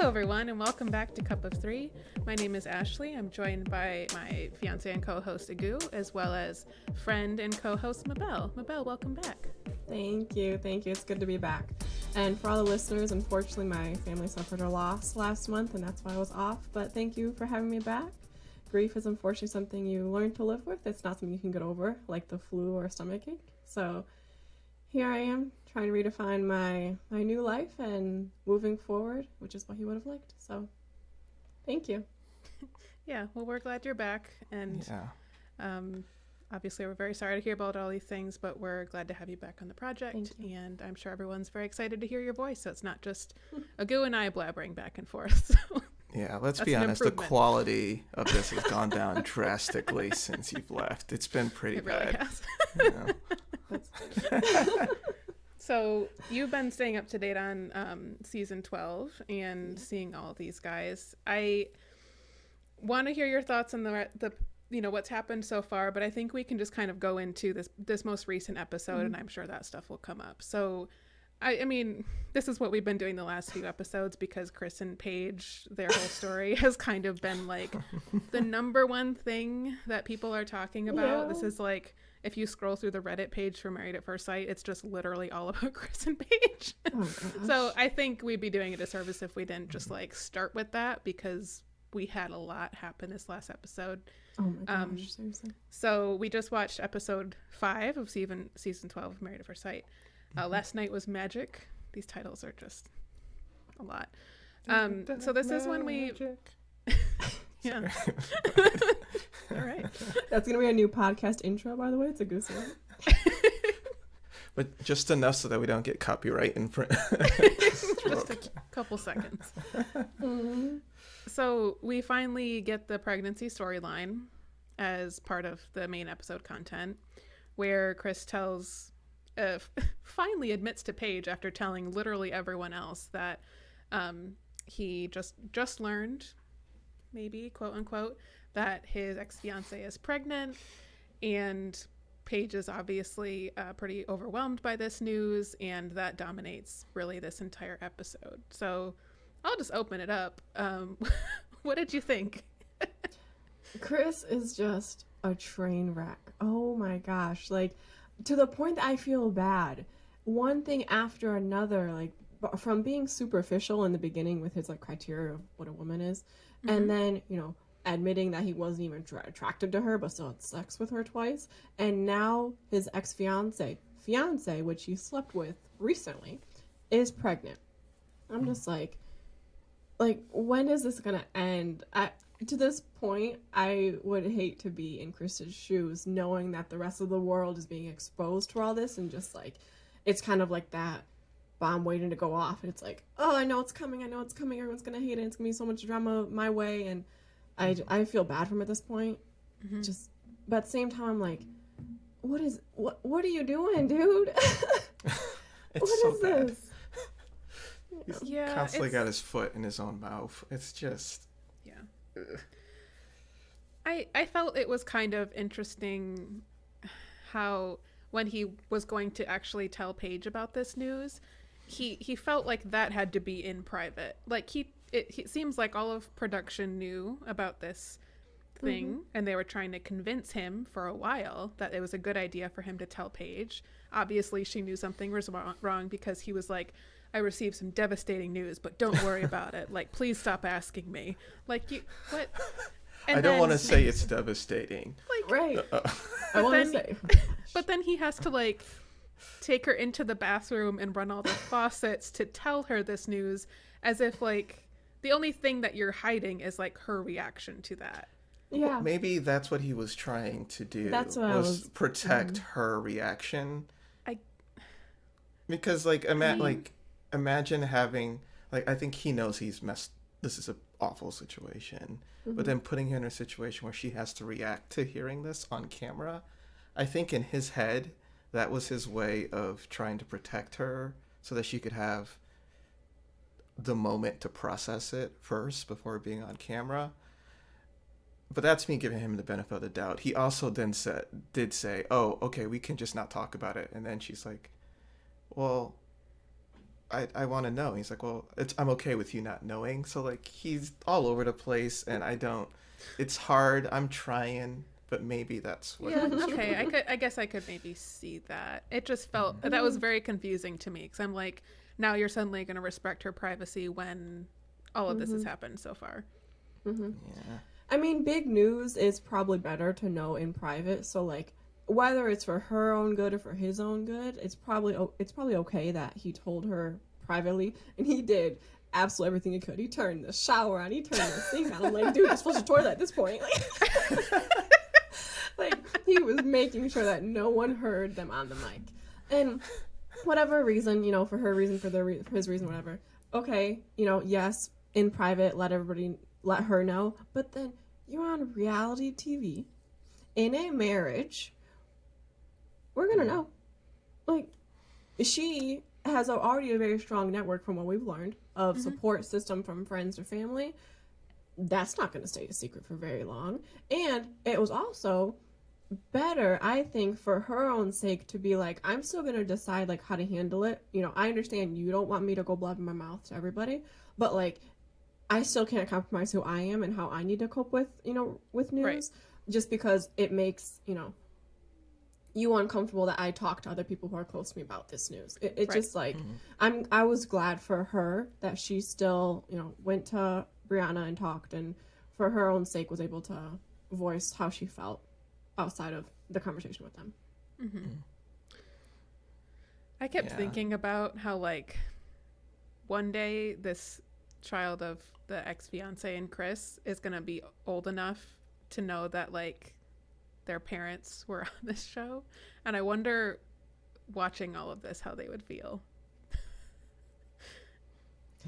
everyone, and welcome back to Cup of Three. My name is Ashley. I'm joined by my fiance and co-host Agu, as well as friend and co-host Mabel. Mabel, welcome back. Thank you. It's good to be back. And for all the listeners, unfortunately, my family suffered a loss last month, and that's why I was off. But thank you for having me back. Grief is unfortunately something you learn to live with. It's not something you can get over, like the flu or a stomachache. So here I am, trying to redefine my new life and moving forward, which is what he would have liked. So thank you. Yeah, well, we're glad you're back. And obviously, we're very sorry to hear about all these things, but we're glad to have you back on the project. And I'm sure everyone's very excited to hear your voice. So it's not just Agu and I blabbering back and forth. So yeah, let's be honest. The quality of this has gone down drastically since you've left. It's been pretty bad. Really has. So you've been staying up to date on season 12 and seeing all these guys. I want to hear your thoughts on the what's happened so far, but I think we can just kind of go into this most recent episode, and I'm sure that stuff will come up. So I mean, this is what we've been doing the last few episodes because Chris and Paige, their whole story has kind of been like the number one thing that people are talking about. Yeah. This is like, if you scroll through the Reddit page for Married at First Sight, it's just literally all about Chris and Paige. Oh, so I think we'd be doing a disservice if we didn't just like start with that, because we had a lot happen this last episode. Oh my gosh, seriously. So we just watched episode 5 of season 12 of Married at First Sight. Last night was magic. These titles are just a lot. So this is when we... Yeah. All right. That's going to be a new podcast intro, by the way. It's a goose one. But just enough so that we don't get copyright infringement. Just a couple seconds. Mm-hmm. So we finally get the pregnancy storyline as part of the main episode content, where Chris finally admits to Paige, after telling literally everyone else, that he just learned, maybe quote unquote, that his ex-fiance is pregnant, and Paige is obviously pretty overwhelmed by this news, and that dominates really this entire episode. So I'll just open it up. What did you think? Chris is just a train wreck. Oh my gosh. Like, to the point that I feel bad. One thing after another, like, from being superficial in the beginning with his like criteria of what a woman is, and then, admitting that he wasn't even attracted to her but still had sex with her twice, and now his ex-fiance, which he slept with recently, is pregnant. I'm just like, when is this gonna end? To this point, I would hate to be in Chris's shoes, knowing that the rest of the world is being exposed to all this, and just like, it's kind of like that bomb waiting to go off, and it's like, oh, I know it's coming, everyone's gonna hate it, it's gonna be so much drama my way, and I feel bad for him at this point. But at the same time, I'm like, what are you doing, dude? What is this? He's constantly got his foot in his own mouth. It's just... Yeah. I felt it was kind of interesting how, when he was going to actually tell Paige about this news, he felt like that had to be in private. Like, it seems like all of production knew about this thing, and they were trying to convince him for a while that it was a good idea for him to tell Paige. Obviously, she knew something was wrong, because he was like, I received some devastating news, but don't worry about it. Like, please stop asking me. Like, what? And I don't want to say it's devastating. Like, right. I want to say. But then he has to, like, take her into the bathroom and run all the faucets to tell her this news, as if, like, the only thing that you're hiding is, like, her reaction to that. Yeah. Well, maybe that's what he was trying to do. That's what was protect her reaction. Because, like, imagine having, like, I think he knows this is an awful situation, but then putting her in a situation where she has to react to hearing this on camera, I think in his head, that was his way of trying to protect her so that she could have the moment to process it first before being on camera. But that's me giving him the benefit of the doubt. He also then did say, oh, okay, we can just not talk about it. And then she's like, well, I want to know. He's like, well, I'm okay with you not knowing. So like he's all over the place, and it's hard. I'm trying, but maybe that's what. Yeah, okay. I guess I could maybe see that. It just felt that was very confusing to me because I'm like, now you're suddenly going to respect her privacy when all of this has happened so far. Mm-hmm. Yeah. I mean, big news is probably better to know in private. So like, whether it's for her own good or for his own good, it's probably okay that he told her privately, and he did absolutely everything he could. He turned the shower on, he turned the sink on. I'm like, dude, you're supposed to toilet at this point. Like, he was making sure that no one heard them on the mic. And whatever reason, you know, for her reason, for his reason, whatever. Okay, you know, yes, in private, let her know. But then you're on reality TV in a marriage. We're gonna know. Like, she has already a very strong network from what we've learned of support system from friends to family. That's not gonna stay a secret for very long. And it was also better, I think, for her own sake to be like, I'm still gonna decide like how to handle it. You know, I understand you don't want me to go blabbing my mouth to everybody, but like, I still can't compromise who I am and how I need to cope with, you know, with news, right, just because it makes, you know, you uncomfortable that I talk to other people who are close to me about this news. It's right, just like, I was glad for her that she still, you know, went to Brianna and talked, and for her own sake was able to voice how she felt outside of the conversation with them. I kept thinking about how like one day this child of the ex-fiance and Chris is gonna be old enough to know that like their parents were on this show, and I wonder, watching all of this, how they would feel.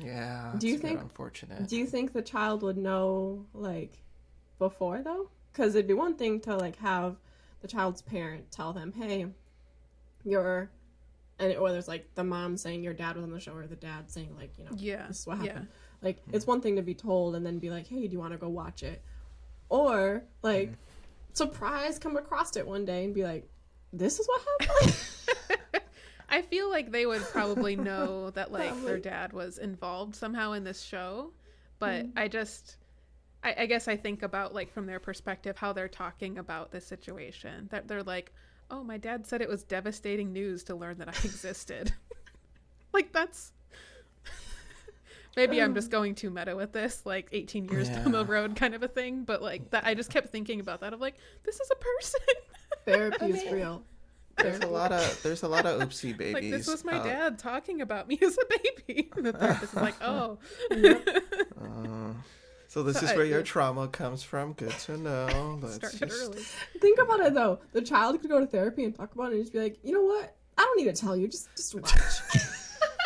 Yeah, do you think unfortunate? Do you think the child would know like before though? Because it'd be one thing to like have the child's parent tell them, hey, or there's like the mom saying your dad was on the show, or the dad saying like, you know, this is what happened. Like, it's one thing to be told and then be like, hey, do you want to go watch it? Or like surprise, come across it one day and be like, this is what happened. I feel like they would probably know that like their dad was involved somehow in this show, but I guess I think about like from their perspective how they're talking about this situation, that they're like, oh, my dad said it was devastating news to learn that I existed. Like, that's maybe I'm just going too meta with this, like 18 years down the road kind of a thing, but like that, I just kept thinking about that of like, this is a person. Therapy is real. There's a lot of oopsie babies. Like, this was my dad talking about me as a baby. And the therapist is like, oh. So this is where your trauma comes from. Good to know. Started early. Think about it though. The child could go to therapy and talk about it and just be like, you know what? I don't need to tell you. Just watch.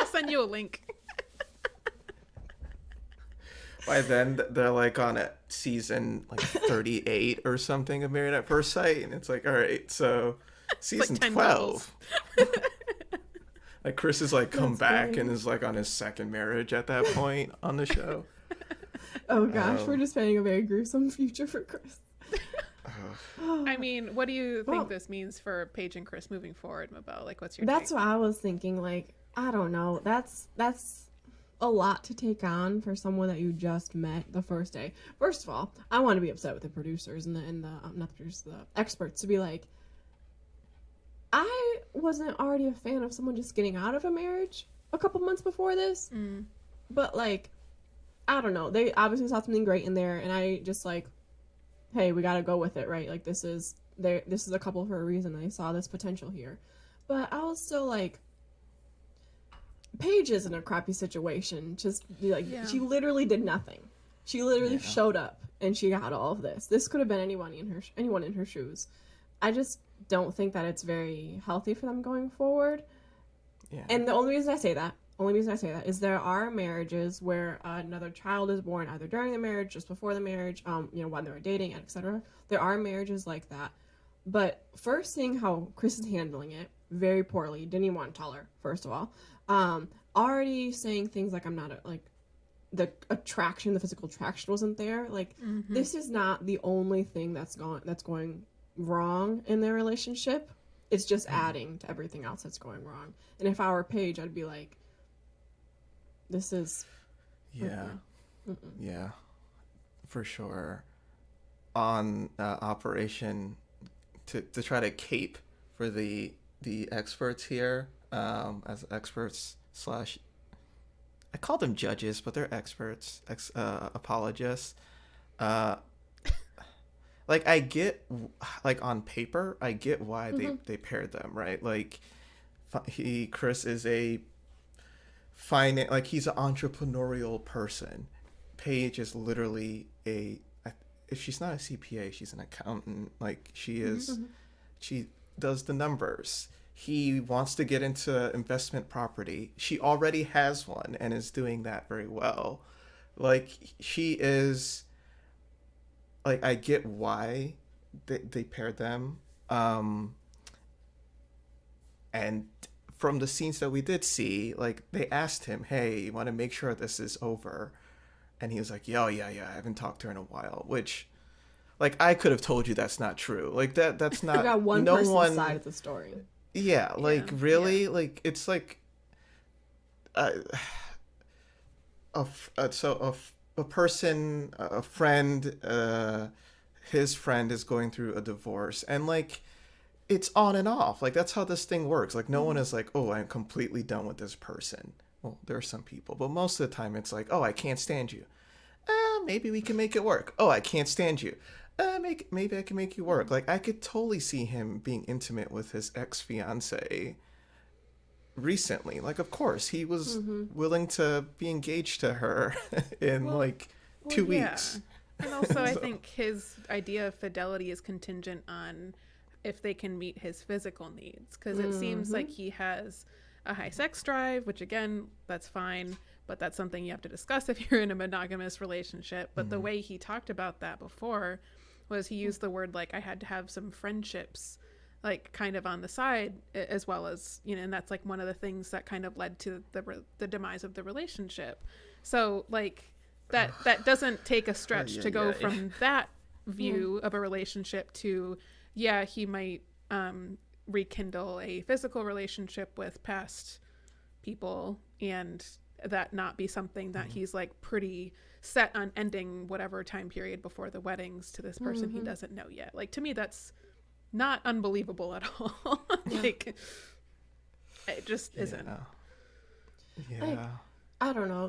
I'll send you a link. By then, they're like on a season like 38 or something of Married at First Sight, and it's like, all right, so season like 12. Like Chris is like come back and is like on his second marriage at that point on the show. Oh gosh, we're just painting a very gruesome future for Chris. I mean, what do you think this means for Paige and Chris moving forward, Mabel? Like, what's your That's take? what I was thinking. Like, I don't know. That's a lot to take on for someone that you just met the first day. First of all, I want to be upset with the producers and the not the producers, the experts, to be like, I wasn't already a fan of someone just getting out of a marriage a couple months before this, but like, I don't know. They obviously saw something great in there, and I just like, hey, we got to go with it, right? Like, this is a couple for a reason. They saw this potential here, but I was still like, Paige is in a crappy situation. Just like she literally did nothing. She literally showed up and she got all of this. This could have been anyone in her shoes. I just don't think that it's very healthy for them going forward. Yeah. And the only reason I say that is there are marriages where another child is born either during the marriage, just before the marriage, you know, when they were dating, etc. There are marriages like that. But first, seeing how Chris is handling it very poorly, didn't even want to tell her, first of all. Already saying things like, I'm not the physical attraction wasn't there. Like, this is not the only thing that's going wrong in their relationship. It's just adding to everything else that's going wrong. And if I were Paige, I'd be like, This is Yeah. Yeah, for sure. On Operation to try to cape for the experts here, as experts slash, I call them judges, but they're experts, apologists. Uh, like I get, like on paper, I get why they paired them, right? Like Chris is a like he's an entrepreneurial person. Paige is literally if she's not a CPA, she's an accountant. Like she does the numbers. He wants to get into investment property. She already has one and is doing that very well. Like she is, like I get why they paired them. And from the scenes that we did see, like they asked him, "Hey, you want to make sure this is over?" And he was like, "Yeah, yeah, yeah. I haven't talked to her in a while." Which, like, I could have told you that's not true. Like that's not. You got one no person's one, side of the story. Yeah, like really, yeah. like it's like, a person, a friend, his friend is going through a divorce, and like it's on and off. Like that's how this thing works. Like no one is like, oh, I'm completely done with this person. Well, there are some people, but most of the time it's like, oh, I can't stand you. Maybe we can make it work. Oh, I can't stand you. Maybe I can make you work. Like I could totally see him being intimate with his ex-fiance recently. Like of course he was willing to be engaged to her in like 2 weeks. And also I think his idea of fidelity is contingent on if they can meet his physical needs, because it seems like he has a high sex drive, which again, that's fine, but that's something you have to discuss if you're in a monogamous relationship. But the way he talked about that before was he used the word like I had to have some friendships like kind of on the side, as well as, you know, and that's like one of the things that kind of led to the demise of the relationship. So like that doesn't take a stretch to go from that view of a relationship to he might rekindle a physical relationship with past people, and that not be something that he's like pretty set on ending whatever time period before the weddings to this person he doesn't know yet. Like to me that's not unbelievable at all. Like it just isn't. I don't know,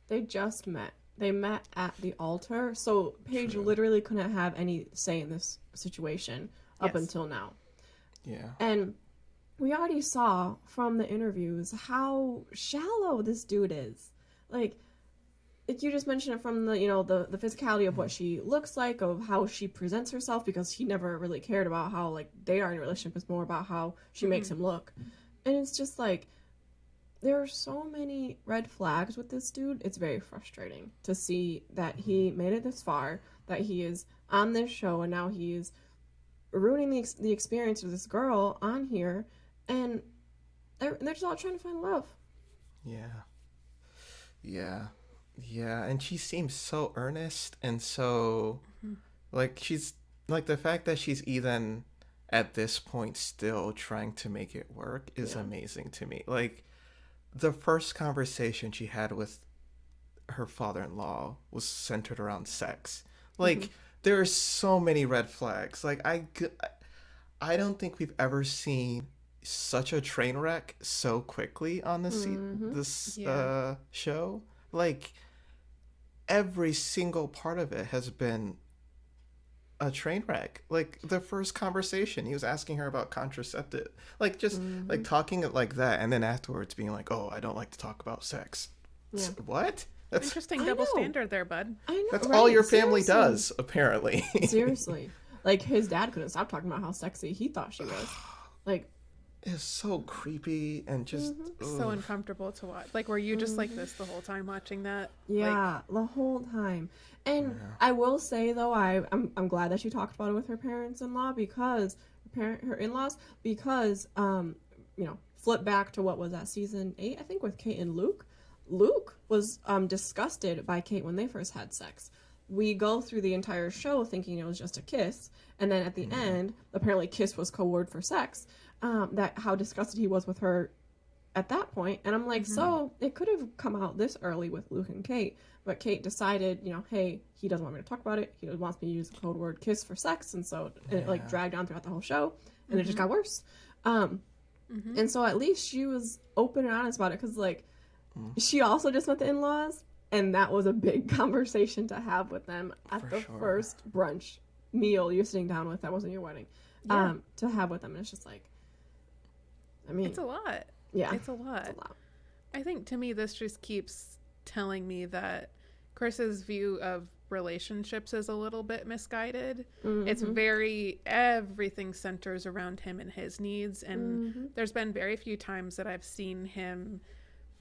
they just met. They met at the altar, so Paige literally couldn't have any say in this situation up until now. Yeah. And we already saw from the interviews how shallow this dude is. Like you just mentioned it from the, you know, the physicality of what she looks like, of how she presents herself, because he never really cared about how like they are in a relationship. It's more about how she makes him look. And it's just like, there are so many red flags with this dude. It's very frustrating to see that he made it this far, that he is on this show, and now he is ruining the experience of this girl on here, and they're just all trying to find love. Yeah, and she seems so earnest, and so like she's like, the fact that she's even at this point still trying to make it work is amazing to me. Like the first conversation she had with her father-in-law was centered around sex. Like there are so many red flags. Like I don't think we've ever seen such a train wreck so quickly on this show. Like every single part of it has been a train wreck. Like the first conversation, he was asking her about contraceptive, like just like talking like that, and then afterwards being like, "Oh, I don't like to talk about sex." What? That's interesting double standard there, bud. I know, that's all your family does, apparently. Seriously, like his dad couldn't stop talking about how sexy he thought she was. Like, it's so creepy and just so uncomfortable to watch. Like, were you just like this the whole time watching that? Yeah, the whole time. And I will say though, I'm glad that she talked about it with her parents-in-law, because her in-laws, because you know, flip back to what was that, season 8, I think, with Kate and Luke. Luke was disgusted by Kate when they first had sex. We go through the entire show thinking it was just a kiss, and then at the end, apparently kiss was code word for sex. That how disgusted he was with her at that point. And I'm like, so it could have come out this early with Luke and Kate, but Kate decided, hey, he doesn't want me to talk about it. He wants me to use the code word kiss for sex. And so it like dragged on throughout the whole show, and it just got worse. And so at least she was open and honest about it, because like she also just met the in-laws, and that was a big conversation to have with them at the first brunch meal you're sitting down with. That wasn't your wedding. To have with them. And it's just like, I mean, it's a lot. Yeah, it's a lot. I think to me this just keeps telling me that Chris's view of relationships is a little bit misguided. It's very, everything centers around him and his needs, and there's been very few times that I've seen him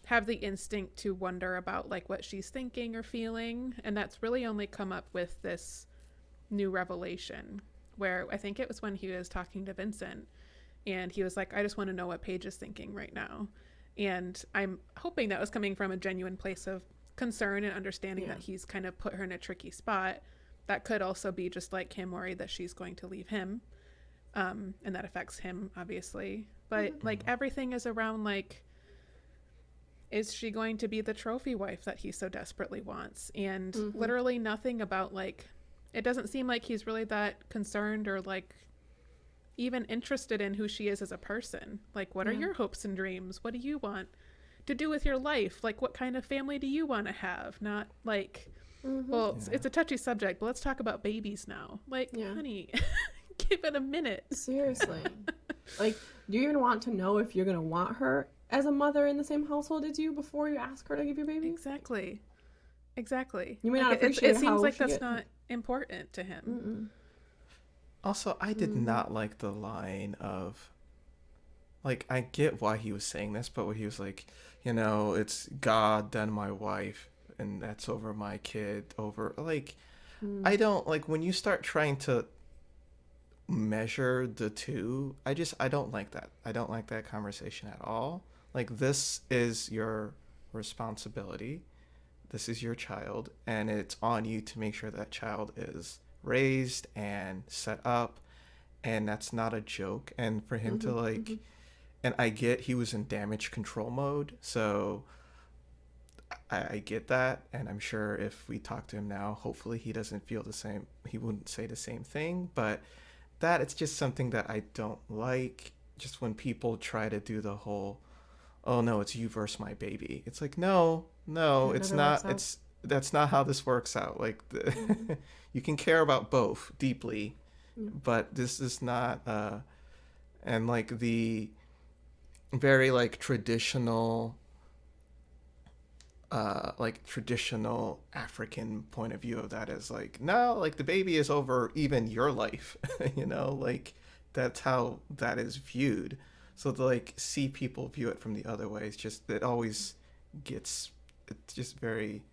have the instinct to wonder about like what she's thinking or feeling, and that's really only come up with this new revelation, where I think it was when he was talking to Vincent and he was like, I just want to know what Paige is thinking right now. And I'm hoping that was coming from a genuine place of concern and understanding that he's kind of put her in a tricky spot. That could also be just like him worried that she's going to leave him, and that affects him obviously. But like everything is around like, is she going to be the trophy wife that he so desperately wants? And literally nothing about like, it doesn't seem like he's really that concerned or like even interested in who she is as a person. Like, what are your hopes and dreams? What do you want to do with your life? Like, what kind of family do you want to have? Not like, well, it's a touchy subject, but let's talk about babies now. Like, honey, give it a minute. Seriously. Like, do you even want to know if you're going to want her as a mother in the same household as you before you ask her to give you babies? Exactly. You may like, not appreciate it seems like that's not important to him. Also, I did not like the line of, like, I get why he was saying this, but when he was like, it's God, then my wife, and that's over my kid, over, like, I don't, like, when you start trying to measure the two, I don't like that. I don't like that conversation at all. Like, this is your responsibility. This is your child, and it's on you to make sure that child is raised and set up, and that's not a joke. And for him to like, and I get he was in damage control mode, so I get that, and I'm sure if we talk to him now, hopefully he doesn't feel the same, he wouldn't say the same thing. But that, it's just something that I don't like, just when people try to do the whole, oh no, it's you versus my baby. It's like, no, it's not. That's not how this works out. Like, you can care about both deeply, but this is not, and like the very like traditional African point of view of that is like, no, like the baby is over even your life, like that's how that is viewed. So to like see people view it from the other way, it's just, it always gets, it's just very,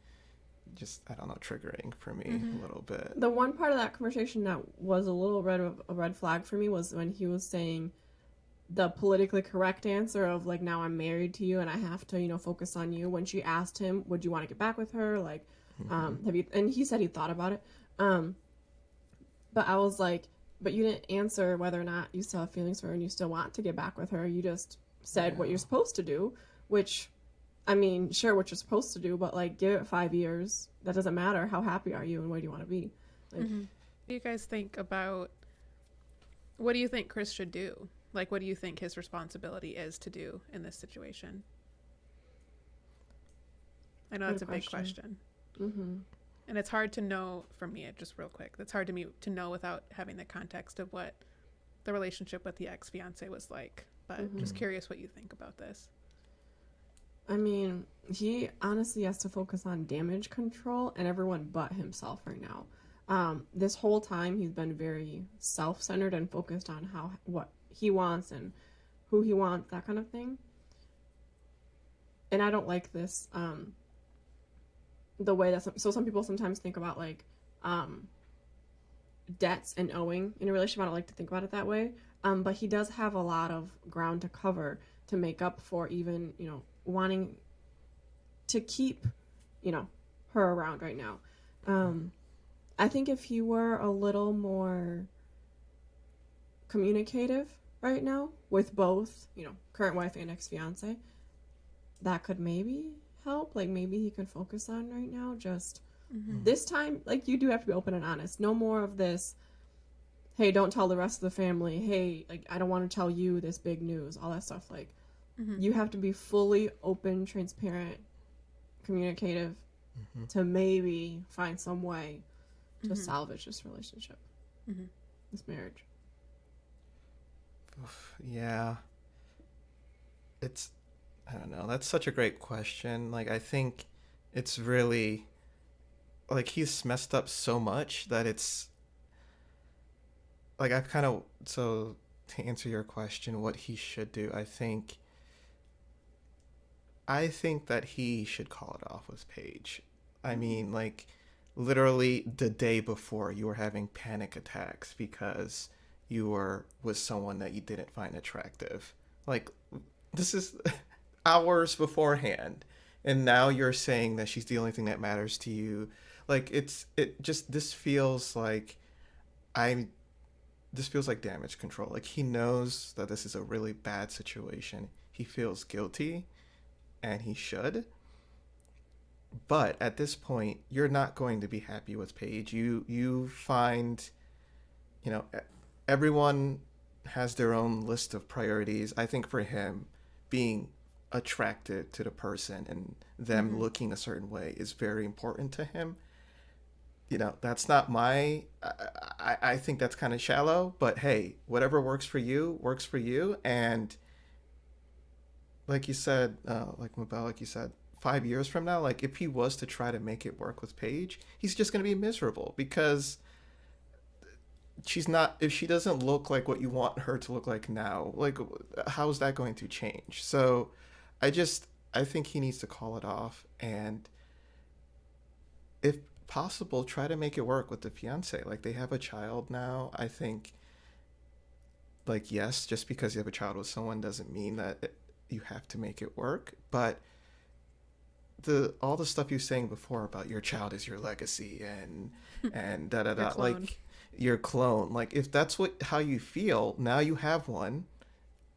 I don't know, triggering for me a little bit. The one part of that conversation that was a little a red flag for me was when he was saying the politically correct answer of like, now I'm married to you and I have to, focus on you. When she asked him, would you want to get back with her? Like, have you, and he said he thought about it. But I was like, but you didn't answer whether or not you still have feelings for her and you still want to get back with her. You just said what you're supposed to do, which, I mean, sure, what you're supposed to do, but like, give it 5 years. That doesn't matter. How happy are you and where do you want to be? Like, What do you guys think about, what do you think Chris should do? Like, what do you think his responsibility is to do in this situation? I know that's a big question. And it's hard to know, for me, just real quick, it's hard to me to know without having the context of what the relationship with the ex-fiance was like. But just curious what you think about this. I mean, he honestly has to focus on damage control and everyone but himself right now. This whole time he's been very self-centered and focused on what he wants and who he wants, that kind of thing. And I don't like this, the way that some people sometimes think about like debts and owing in a relationship. I don't like to think about it that way. But he does have a lot of ground to cover to make up for even, wanting to keep, her around right now. I think if he were a little more communicative right now with both, current wife and ex-fiance, that could maybe help. Like maybe he could focus on right now. Just Mm-hmm. this time, like you do have to be open and honest. No more of this. Hey, don't tell the rest of the family. Hey, like I don't want to tell you this big news. All that stuff. Like Mm-hmm. you have to be fully open, transparent, communicative Mm-hmm. to maybe find some way to Mm-hmm. salvage this relationship, Mm-hmm. this marriage. Yeah. It's, I don't know. That's such a great question. Like, I think it's really, like, he's messed up so much that it's, like, I've kind of, so to answer your question, what he should do, I think that he should call it off with Paige. I mean, like, literally the day before you were having panic attacks because you were with someone that you didn't find attractive. Like, this is hours beforehand. And now you're saying that she's the only thing that matters to you. Like, this feels like I'm, this feels like damage control. Like, he knows that this is a really bad situation. He feels guilty, and he should. But at this point, you're not going to be happy with Paige. You find, you know, everyone has their own list of priorities. I think for him, being attracted to the person and them Mm-hmm. looking a certain way is very important to him. You know, that's not my, I think that's kind of shallow, but hey, whatever works for you works for you. And like you said, like Mabel, like you said, 5 years from now, like if he was to try to make it work with Paige, he's just going to be miserable because she's not, if she doesn't look like what you want her to look like now, like how is that going to change? So I think he needs to call it off, and if possible, try to make it work with the fiance. Like they have a child now. I think, like, yes, just because you have a child with someone doesn't mean that you have to make it work, but all the stuff you were saying before about your child is your legacy and da da da, like your clone, like if that's how you feel, now you have one,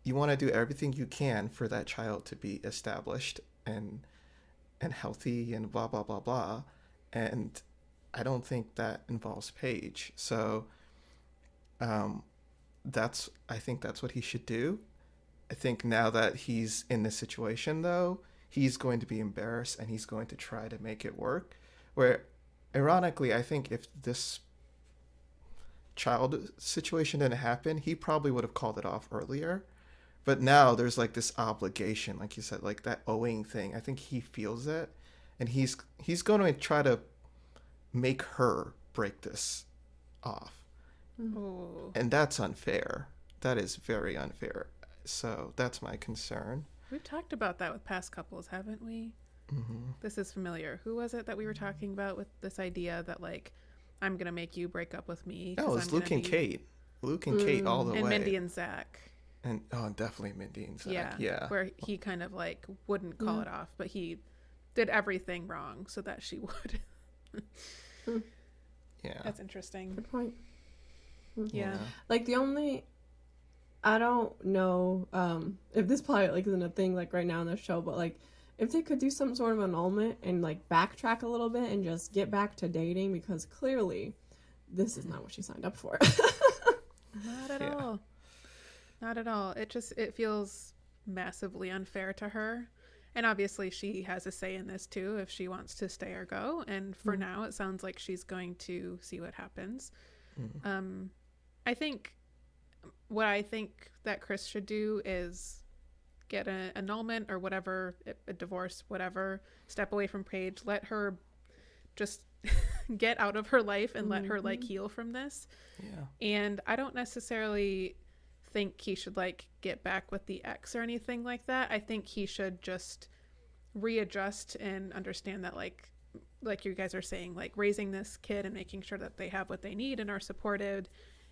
you want to do everything you can for that child to be established and healthy and blah blah blah blah. And I don't think that involves Paige. So I think that's what he should do. I think now that he's in this situation, though, he's going to be embarrassed and he's going to try to make it work. Where, ironically, I think if this child situation didn't happen, he probably would have called it off earlier. But now there's like this obligation, like you said, like that owing thing. I think he feels it, and he's going to try to make her break this off. Oh. And that's unfair. That is very unfair. So that's my concern. We've talked about that with past couples, haven't we? Mm-hmm. This is familiar. Who was it that we were talking about with this idea that, like, I'm going to make you break up with me? Oh, it's Luke and Kate. Luke and Kate all the And way. Mindy and Zach. And definitely Mindy and Zach. Yeah. Where he kind of, like, wouldn't call it off, but he did everything wrong so that she would. Yeah. That's interesting. Good point. Yeah. Like the only, I don't know if this probably like isn't a thing like right now in the show, but like if they could do some sort of annulment and like backtrack a little bit and just get back to dating, because clearly this is not what she signed up for. Not at all. Not at all. It feels massively unfair to her. And obviously she has a say in this too, if she wants to stay or go. And for now, it sounds like she's going to see what happens. I think that Chris should do is get an annulment or whatever, a divorce, whatever, step away from Paige, let her just get out of her life and let her like heal from this. Yeah. And I don't necessarily think he should like get back with the ex or anything like that. I think he should just readjust and understand that like you guys are saying, like raising this kid and making sure that they have what they need and are supported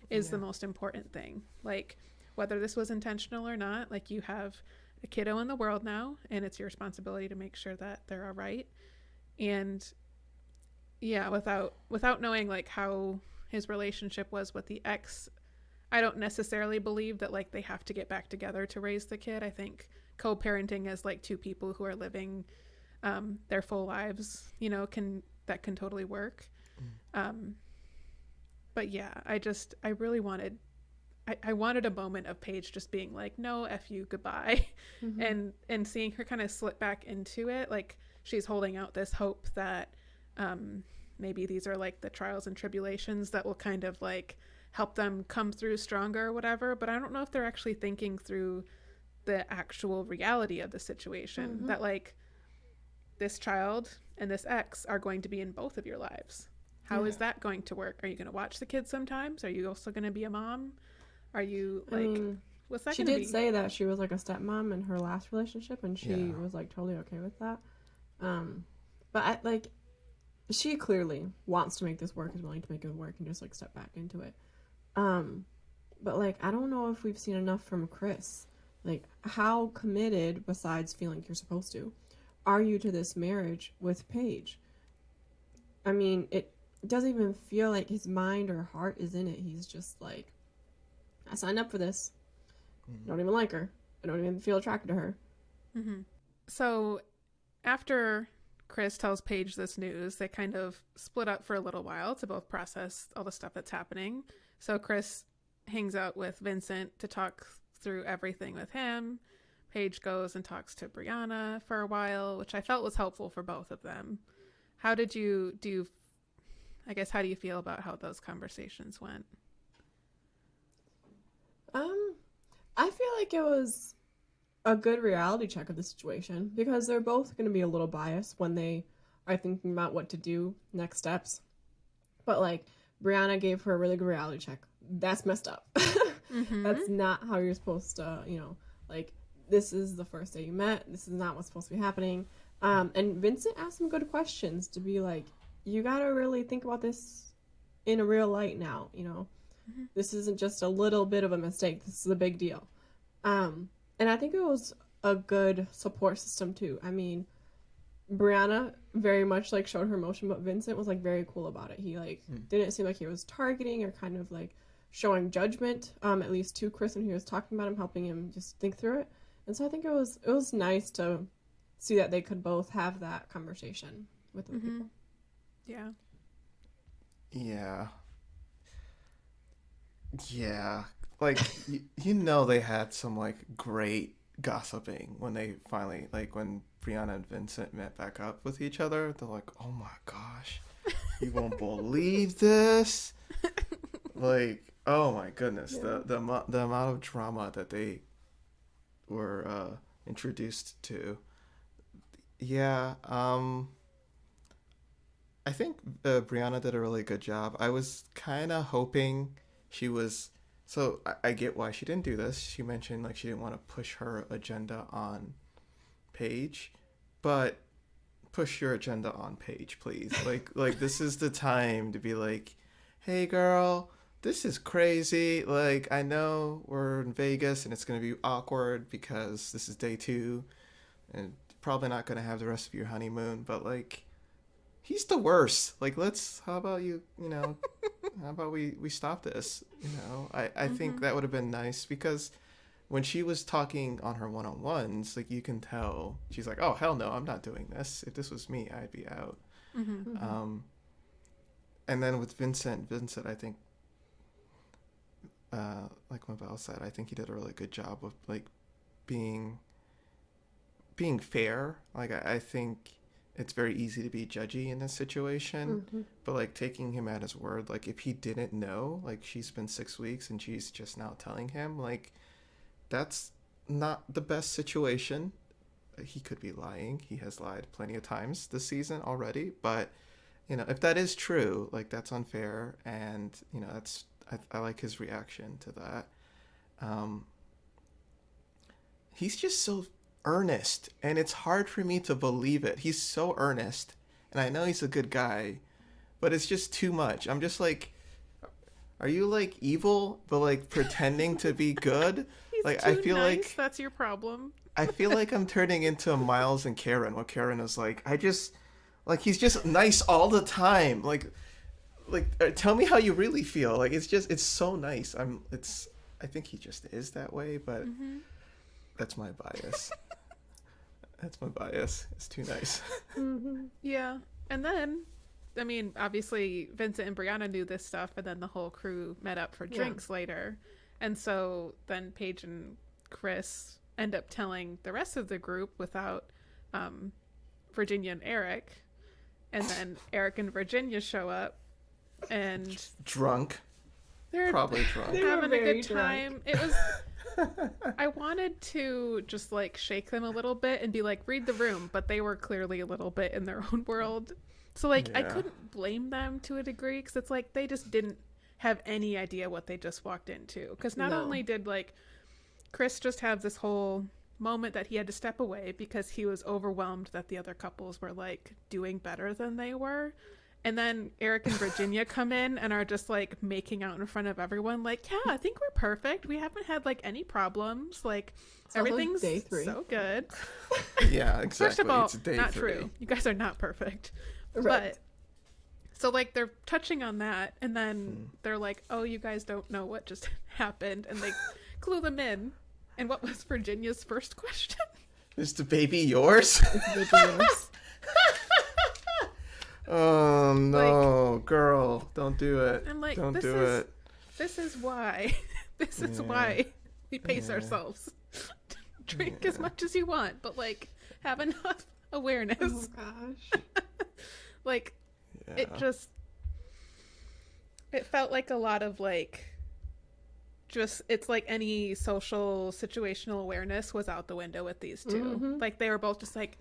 is the most important thing. Like whether this was intentional or not, like you have a kiddo in the world now and it's your responsibility to make sure that they're all right. And yeah, without knowing like how his relationship was with the ex, I don't necessarily believe that like they have to get back together to raise the kid. I think co-parenting as like two people who are living their full lives, you know, can totally work. But yeah, I really wanted I wanted a moment of Paige just being like, no, F you, goodbye. And seeing her kind of slip back into it, like she's holding out this hope that maybe these are like the trials and tribulations that will kind of like help them come through stronger or whatever. But I don't know if they're actually thinking through the actual reality of the situation, that like this child and this ex are going to be in both of your lives. How is that going to work? Are you going to watch the kids sometimes? Are you also going to be a mom? Are you like, what's that going to be? She did say that she was like a stepmom in her last relationship, and she was like totally okay with that. But she clearly wants to make this work, is willing to make it work, and just like step back into it. But like, I don't know if we've seen enough from Chris. Like, how committed, besides feeling like you're supposed to, are you to this marriage with Paige? I mean, it doesn't even feel like his mind or heart is in it. He's just like, I signed up for this. I don't even like her. I don't even feel attracted to her. So after Chris tells Paige this news, they kind of split up for a little while to both process all the stuff that's happening. So Chris hangs out with Vincent to talk through everything with him. Paige goes and talks to Brianna for a while, which I felt was helpful for both of them. How did you do? I guess, how do you feel about how those conversations went? I feel like it was a good reality check of the situation, because they're both going to be a little biased when they are thinking about what to do, next steps. But like, Brianna gave her a really good reality check. That's messed up. That's not how you're supposed to, you know, like, this is the first day you met. This is not what's supposed to be happening. And Vincent asked some good questions to be like, you got to really think about this in a real light now, you know. This isn't just a little bit of a mistake. This is a big deal. And I think it was a good support system too. I mean, Brianna very much like showed her emotion, but Vincent was like very cool about it. He like didn't seem like he was targeting or kind of like showing judgment, at least to Chris when he was talking about him, helping him just think through it. And so I think it was nice to see that they could both have that conversation with other people. Yeah. Like, you know, they had some like great gossiping when they finally, like, when Brianna and Vincent met back up with each other. They're like, oh my gosh, you won't believe this. Like, oh my goodness, the amount of drama that they were introduced to. I think Brianna did a really good job. I was kind of hoping she was... So I get why she didn't do this. She mentioned like she didn't want to push her agenda on Paige, but push your agenda on Paige, please. Like this is the time to be like, hey girl, this is crazy. Like, I know we're in Vegas and it's going to be awkward because this is day 2 and probably not going to have the rest of your honeymoon, but like, he's the worst. Like, how about we stop this? You know, I think that would have been nice, because when she was talking on her one-on-ones, like, you can tell she's like, oh, hell no, I'm not doing this. If this was me, I'd be out. And then with Vincent, I think, like Mabel said, I think he did a really good job of like being fair. Like, I think it's very easy to be judgy in this situation, but like taking him at his word, like if he didn't know, like she's been 6 weeks and she's just now telling him, like that's not the best situation. He could be lying. He has lied plenty of times this season already, but you know, if that is true, like that's unfair. And you know, I like his reaction to that. He's just so earnest, and it's hard for me to believe it. He's so earnest, and I know he's a good guy, but it's just too much. I'm just like, are you like evil but like pretending to be good? He's like, too I feel nice. like That's your problem. I feel like I'm turning into Miles and Karen, where Karen is like, he's just nice all the time. Like tell me how you really feel. Like, it's so nice. I think he just is that way, but That's my bias. That's my bias. It's too nice. Yeah. And then, I mean, obviously Vincent and Brianna knew this stuff, and then the whole crew met up for drinks later. And so then Paige and Chris end up telling the rest of the group without Virginia and Eric. And then Eric and Virginia show up and Drunk. they're Probably drunk. They were having a very good time. It was I wanted to just like shake them a little bit and be like, read the room, but they were clearly a little bit in their own world. So like I couldn't blame them to a degree, because it's like they just didn't have any idea what they just walked into. Because not only did like Chris just have this whole moment that he had to step away because he was overwhelmed that the other couples were like doing better than they were. And then Eric and Virginia come in and are just like making out in front of everyone. Like, yeah, I think we're perfect. We haven't had like any problems. Like everything's day 3. so good. Yeah, exactly. First of all, it's day not 3. true. You guys are not perfect. Right. But so like they're touching on that, and then they're like, oh, you guys don't know what just happened, and they clue them in. And what was Virginia's first question? Is the baby yours? It's ridiculous. Oh no, girl, don't do it. I'm like, don't this do is it. this is why this is why we pace ourselves. Drink as much as you want, but like have enough awareness. Oh gosh. Like Yeah. it felt like a lot of like just, it's like any social situational awareness was out the window with these two. Like they were both just like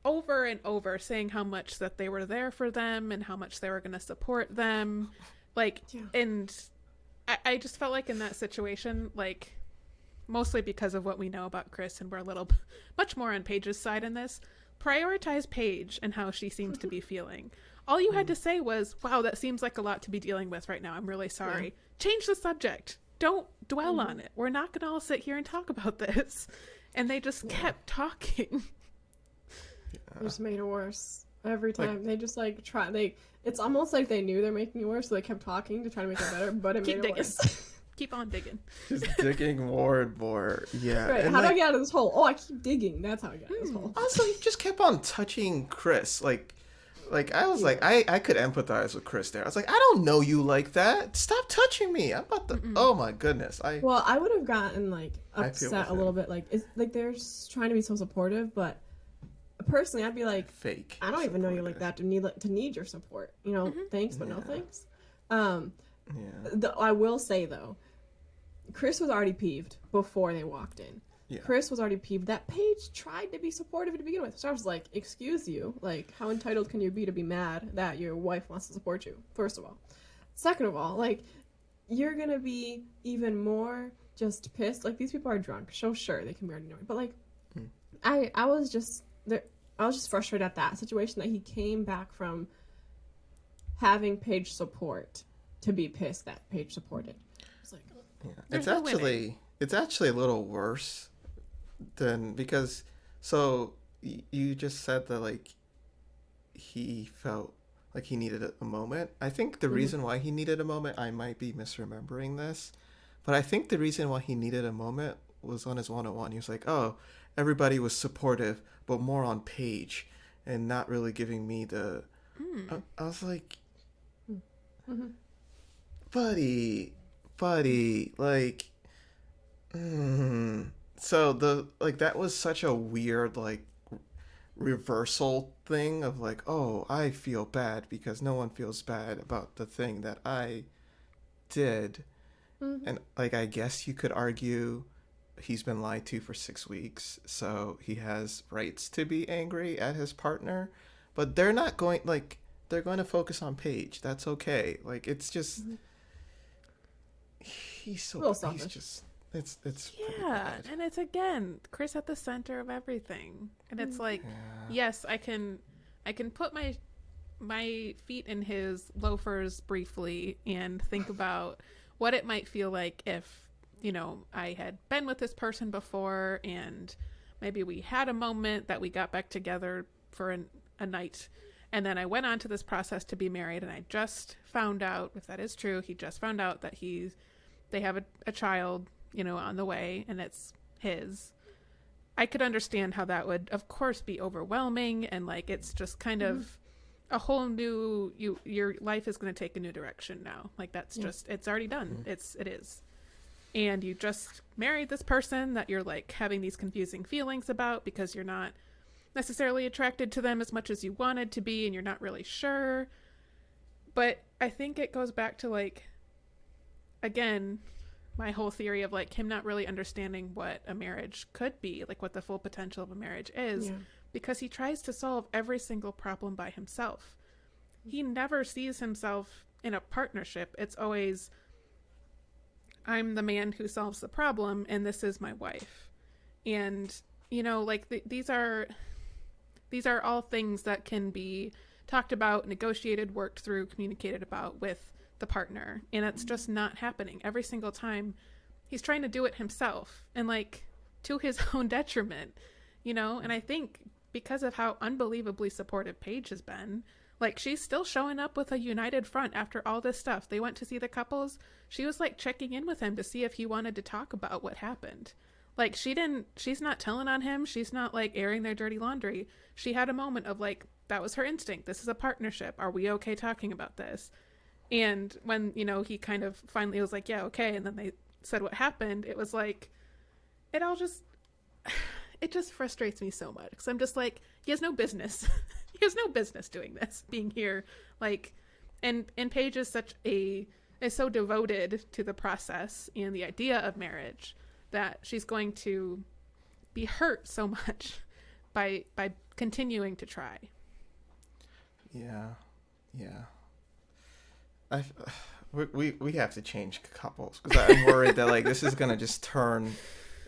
over and over saying how much that they were there for them and how much they were going to support them. Like, and I just felt like in that situation, like mostly because of what we know about Chris, and we're a little much more on Paige's side in this, prioritize Paige and how she seems to be feeling. All you had to say was, wow, that seems like a lot to be dealing with right now. I'm really sorry. Change the subject. Don't dwell on it. We're not going to all sit here and talk about this. And they just kept talking. They just made it worse every time. They just like it's almost like they knew they're making it worse, so they kept talking to try to make it better, but it Keep made digging. it worse. Keep on digging. Just digging more and more. Yeah. Right, And how do I like, get out of this hole? Oh, I keep digging. That's how I get out of this hole. also, you just kept on touching Chris. Like I was like, I could empathize with Chris there. I was like, I don't know you like that. Stop touching me. I'm about to. Oh my goodness. Well, I would have gotten like I feel upset a with little him. bit. Like it's like they're trying to be so supportive, but personally, I'd be like, fake. I don't even know you like that to need your support. You know, thanks, but no thanks. I will say though, Chris was already peeved before they walked in. Yeah. Chris was already peeved that Paige tried to be supportive to begin with. So I was like, excuse you. Like, how entitled can you be to be mad that your wife wants to support you? First of all. Second of all, like, you're gonna be even more just pissed. Like, these people are drunk. So sure, they can be already annoying. But like, I was just frustrated at that situation, that he came back from having Paige support to be pissed that Paige supported. It's like, It's actually a little worse than, because you just said that like he felt like he needed a moment. I think the reason why he needed a moment, I might be misremembering this, but I think the reason why he needed a moment was on his 101. He was like, oh, everybody was supportive, but more on Paige and not really giving me the I was like, buddy, like, so that was such a weird like reversal thing of like, oh, I feel bad because no one feels bad about the thing that I did. And like, I guess you could argue he's been lied to for 6 weeks, so he has rights to be angry at his partner, but they're not going, like, they're going to focus on Paige. That's okay. Like, it's just he's so, selfish. he's just, it's pretty Yeah, bad. and it's again Chris at the center of everything, and it's like, yes, I can put my feet in his loafers briefly and think about what it might feel like if, you know, I had been with this person before and maybe we had a moment that we got back together for a night, and then I went on to this process to be married, and I just found out, if that is true, he just found out that they have a child, you know, on the way, and it's his. I could understand how that would, of course, be overwhelming, and like it's just kind of a whole new your life is going to take a new direction now. Like that's just it's already done. It is. And you just married this person that you're like having these confusing feelings about because you're not necessarily attracted to them as much as you wanted to be, and you're not really sure. But I think it goes back to like, again, my whole theory of like him not really understanding what a marriage could be, like what the full potential of a marriage is, because he tries to solve every single problem by himself. He never sees himself in a partnership. It's always, I'm the man who solves the problem and this is my wife. And, you know, like these are all things that can be talked about, negotiated, worked through, communicated about with the partner. And it's just not happening. Every single time he's trying to do it himself, and like to his own detriment, you know? And I think because of how unbelievably supportive Paige has been, like she's still showing up with a united front after all this stuff. They went to see the couples. She was like checking in with him to see if he wanted to talk about what happened. Like she's not telling on him. She's not like airing their dirty laundry. She had a moment of like, that was her instinct. This is a partnership. Are we okay talking about this? And when, you know, he kind of finally was like, yeah, okay. And then they said what happened. It was like, it just frustrates me so much. Cause I'm just like, he has no business. He has no business doing this, being here. Like, and Paige is so devoted to the process and the idea of marriage that she's going to be hurt so much by continuing to try. Yeah. We have to change couples, because I'm worried that like this is gonna just turn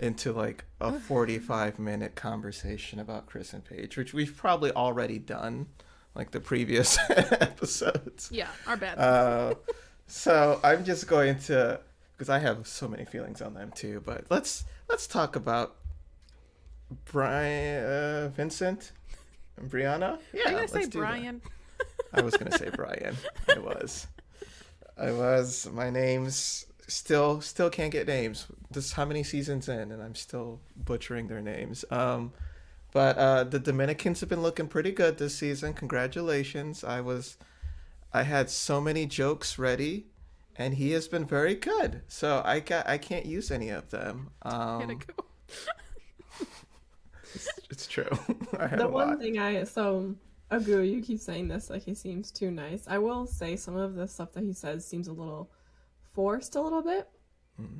into like a 45-minute conversation about Chris and Paige, which we've probably already done, like the previous episodes. Yeah, our bad. So I'm just going to, because I have so many feelings on them too. But let's talk about Vincent and Brianna. Yeah, are you gonna say Brian? I was gonna say Brian. I was. My name's still can't get names. This is how many seasons in, and I'm still butchering their names. But the Dominicans have been looking pretty good this season. Congratulations. I had so many jokes ready, and he has been very good. So I can't use any of them. It's true. The one thing Agu, you keep saying this like he seems too nice. I will say some of the stuff that he says seems a little forced a little bit.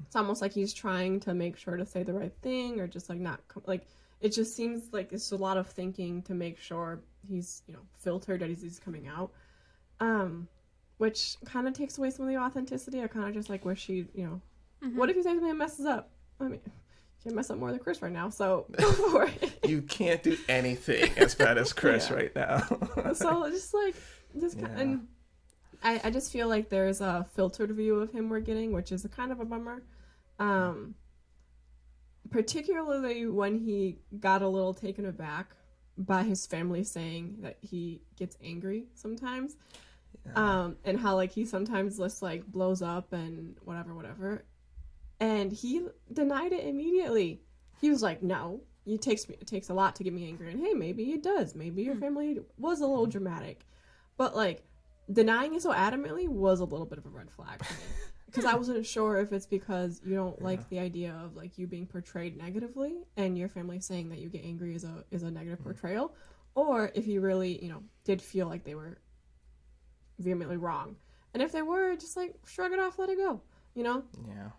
It's almost like he's trying to make sure to say the right thing, or just like not like, it just seems like it's a lot of thinking to make sure he's, you know, filtered that he's coming out, which kind of takes away some of the authenticity. I kind of just like wish he, you know, what if he says something and messes up? I mean, you can't mess up more than Chris right now, so go for it. You can't do anything as bad as Chris right now. So and I just feel like there's a filtered view of him we're getting, which is a kind of a bummer. Particularly when he got a little taken aback by his family saying that he gets angry sometimes. And how like he sometimes just like blows up and whatever. And he denied it immediately. He was like, no, it takes a lot to get me angry. And hey, maybe it does. Maybe your family was a little dramatic. But like, denying it so adamantly was a little bit of a red flag for me. Because I wasn't sure if it's because you don't like the idea of like you being portrayed negatively and your family saying that you get angry is a negative portrayal, or if you really, you know, did feel like they were vehemently wrong. And if they were, just like shrug it off, let it go, you know? Yeah.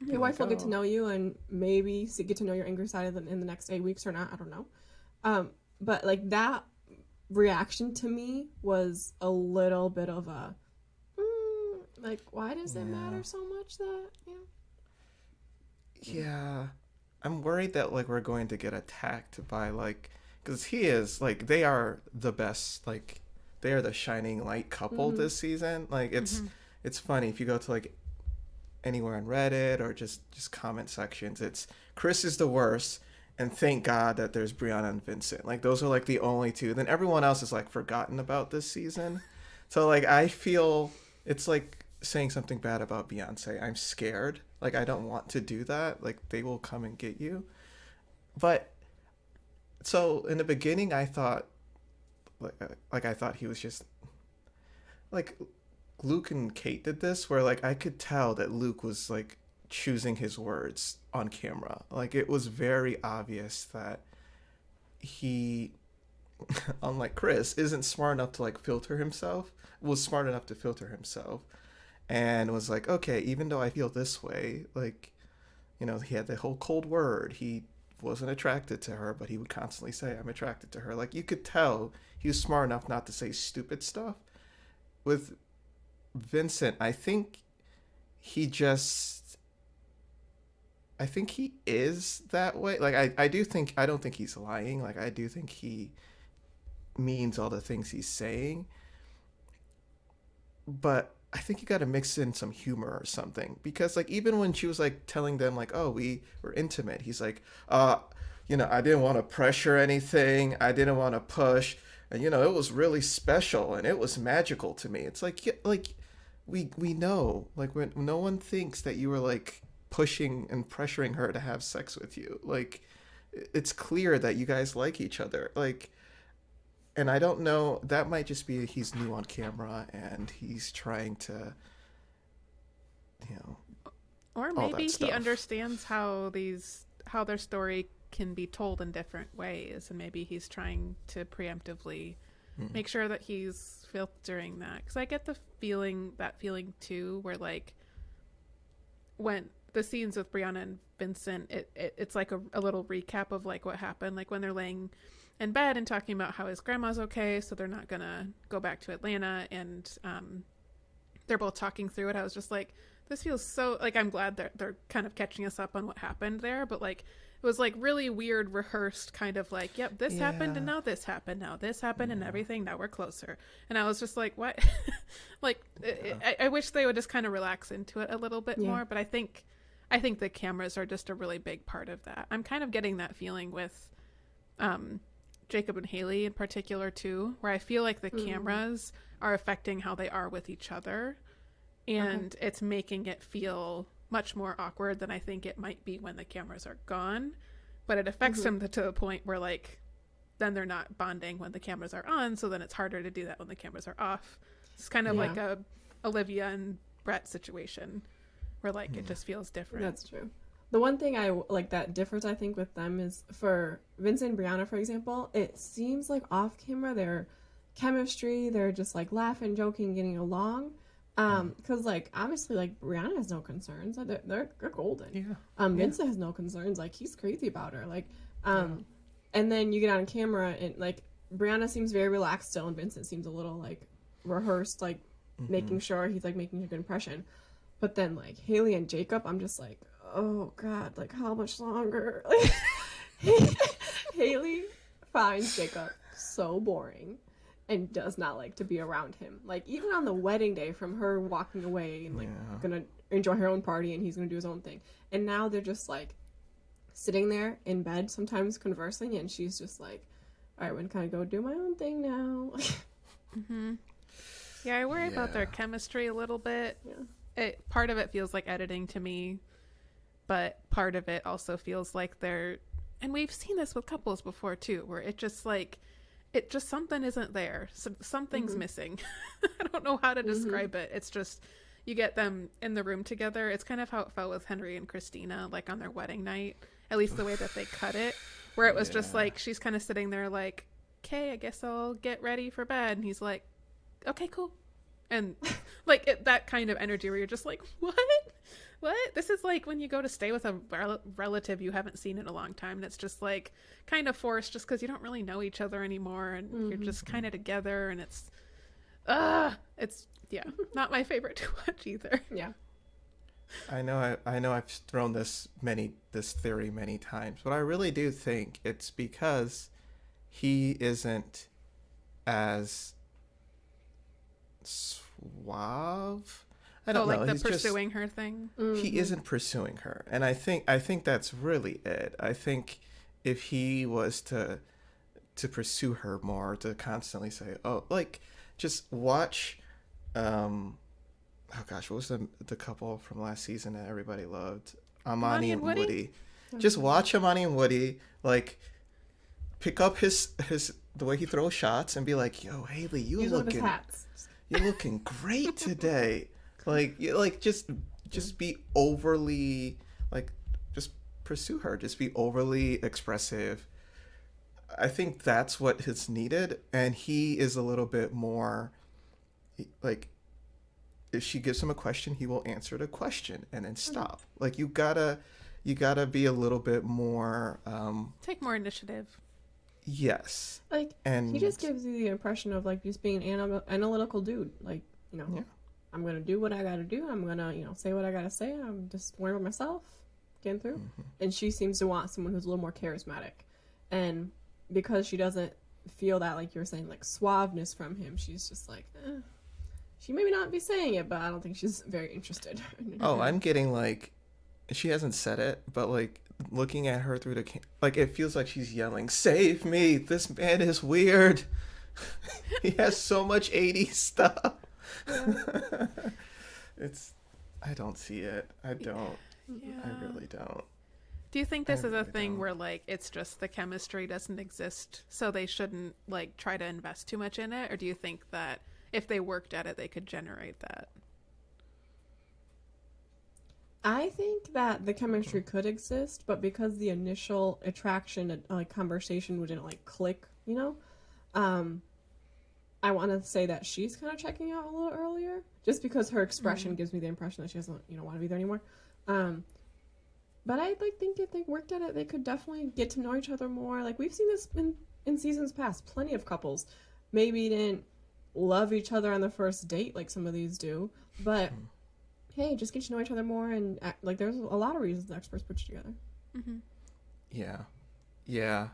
Your wife will get to know you and maybe get to know your angry side in the next 8 weeks or not. I don't know. But like that reaction to me was a little bit of a like, why does it matter so much that, you know? Yeah, I'm worried that like we're going to get attacked by like, because he is like, they are the best, like they are the shining light couple this season. Like it's funny if you go to like anywhere on Reddit or just comment sections, it's Chris is the worst, and thank God that there's Brianna and Vincent. Like those are like the only two. Then everyone else is like forgotten about this season. So like I feel it's like saying something bad about Beyonce. I'm scared. Like I don't want to do that. Like they will come and get you. But So in the beginning, I thought, I thought he was just like Luke and Kate did this, where like I could tell that Luke was like choosing his words on camera. Like it was very obvious that he, unlike Chris, isn't smart enough to like filter himself. Was smart enough to filter himself, and was like, okay, even though I feel this way, like, you know, he had the whole cold word. He wasn't attracted to her, but he would constantly say, I'm attracted to her. Like, you could tell he was smart enough not to say stupid stuff. With Vincent, he just, I think he is that way. Like, I don't think he's lying. Like, I do think he means all the things he's saying. But I think you got to mix in some humor or something, because like even when she was like telling them like, oh, we were intimate, he's like, you know, I didn't want to pressure anything, I didn't want to push, and you know, it was really special and it was magical to me. It's like, yeah, like we know, like, when no one thinks that you were like pushing and pressuring her to have sex with you. Like, it's clear that you guys like each other. Like, and I don't know, that might just be he's new on camera and he's trying to, you know, Or all maybe that stuff. he understands how their story can be told in different ways, and maybe he's trying to preemptively make sure that he's filtering that. Because I get that feeling too, where like when the scenes with Brianna and Vincent, it's like a little recap of like what happened, like when they're laying in bed and talking about how his grandma's okay, so they're not gonna go back to Atlanta, and they're both talking through it. I was just like, this feels so like, I'm glad they're kind of catching us up on what happened there, but like it was like really weird rehearsed kind of like, yep, this happened and now this happened, now this happened and everything, now we're closer. And I was just like, what? Like, I wish they would just kind of relax into it a little bit more, but I think the cameras are just a really big part of that. I'm kind of getting that feeling with Jacob and Haley in particular too, where I feel like the cameras are affecting how they are with each other, and it's making it feel much more awkward than I think it might be when the cameras are gone. But it affects them to the point where like then they're not bonding when the cameras are on, so then it's harder to do that when the cameras are off. It's kind of like a Olivia and Brett situation where like it just feels different. That's true. The one thing I like, that difference I think with them is for Vincent and Brianna, for example, it seems like off camera their chemistry, they're just like laughing, joking, getting along. Because like obviously like Brianna has no concerns, they're golden. Vincent has no concerns, like he's crazy about her, like and then you get on camera and like Brianna seems very relaxed still, and Vincent seems a little like rehearsed, like making sure he's like making a good impression. But then like Haley and Jacob, I'm just like, oh god, like how much longer? Haley finds Jacob so boring and does not like to be around him. Like even on the wedding day, from her walking away and like gonna enjoy her own party and he's gonna do his own thing, and now they're just like sitting there in bed sometimes conversing, and she's just like, all right, when can I go do my own thing now? Yeah, I worry about their chemistry a little bit. Part of it feels like editing to me, but part of it also feels like they're, and we've seen this with couples before too, where it just something isn't there. Something's missing. I don't know how to describe it. It's just, you get them in the room together. It's kind of how it felt with Henry and Christina, like on their wedding night, at least the way that they cut it, where it was just like, she's kind of sitting there like, okay, I guess I'll get ready for bed. And he's like, okay, cool. And like that kind of energy where you're just like, what? This is like when you go to stay with a relative you haven't seen in a long time, and it's just like kind of forced just because you don't really know each other anymore, and you're just kind of together, and it's not my favorite to watch either. I know I've thrown this theory many times, but I really do think it's because he isn't as suave. I don't know. Like the He's pursuing her thing. He isn't pursuing her, and I think that's really it. I think if he was to pursue her more, to constantly say, oh, like just watch, oh gosh, what was the couple from last season that everybody loved? Amani and Woody. Just watch Amani and Woody, like pick up his the way he throws shots and be like, "Yo, Haley, you looking you're looking great today." Just be overly like just pursue her. Just be overly expressive. I think that's what is needed, and he is a little bit more like if she gives him a question, he will answer the question and then stop. Like you gotta be a little bit more take more initiative. Yes. Like, and he just gives you the impression of like just being an analytical dude. Like, you know, yeah. I'm gonna do what I gotta do. I'm gonna, you know, say what I gotta say. I'm just worrying about myself, getting through. And she seems to want someone who's a little more charismatic, and because she doesn't feel that, like you're saying, like suaveness from him, she's just like, she maybe not be saying it, but I don't think she's very interested. Oh, I'm getting like, she hasn't said it, but like looking at her through the like it feels like she's yelling, "Save me! This man is weird. He has so much 80s stuff." Yeah. I don't see it. I don't. Yeah. I really don't. Do you think this is a thing where like it's just the chemistry doesn't exist, so they shouldn't like try to invest too much in it, or do you think that if they worked at it they could generate that? I think that the chemistry could exist, but because the initial attraction and like conversation wouldn't like click, you know, I want to say that she's kind of checking out a little earlier, just because her expression gives me the impression that she doesn't, you know, want to be there anymore. But I like think if they worked at it, they could definitely get to know each other more. Like we've seen this in seasons past. Plenty of couples maybe didn't love each other on the first date like some of these do, but hey, just get to know each other more, and like there's a lot of reasons the experts put you together. Yeah.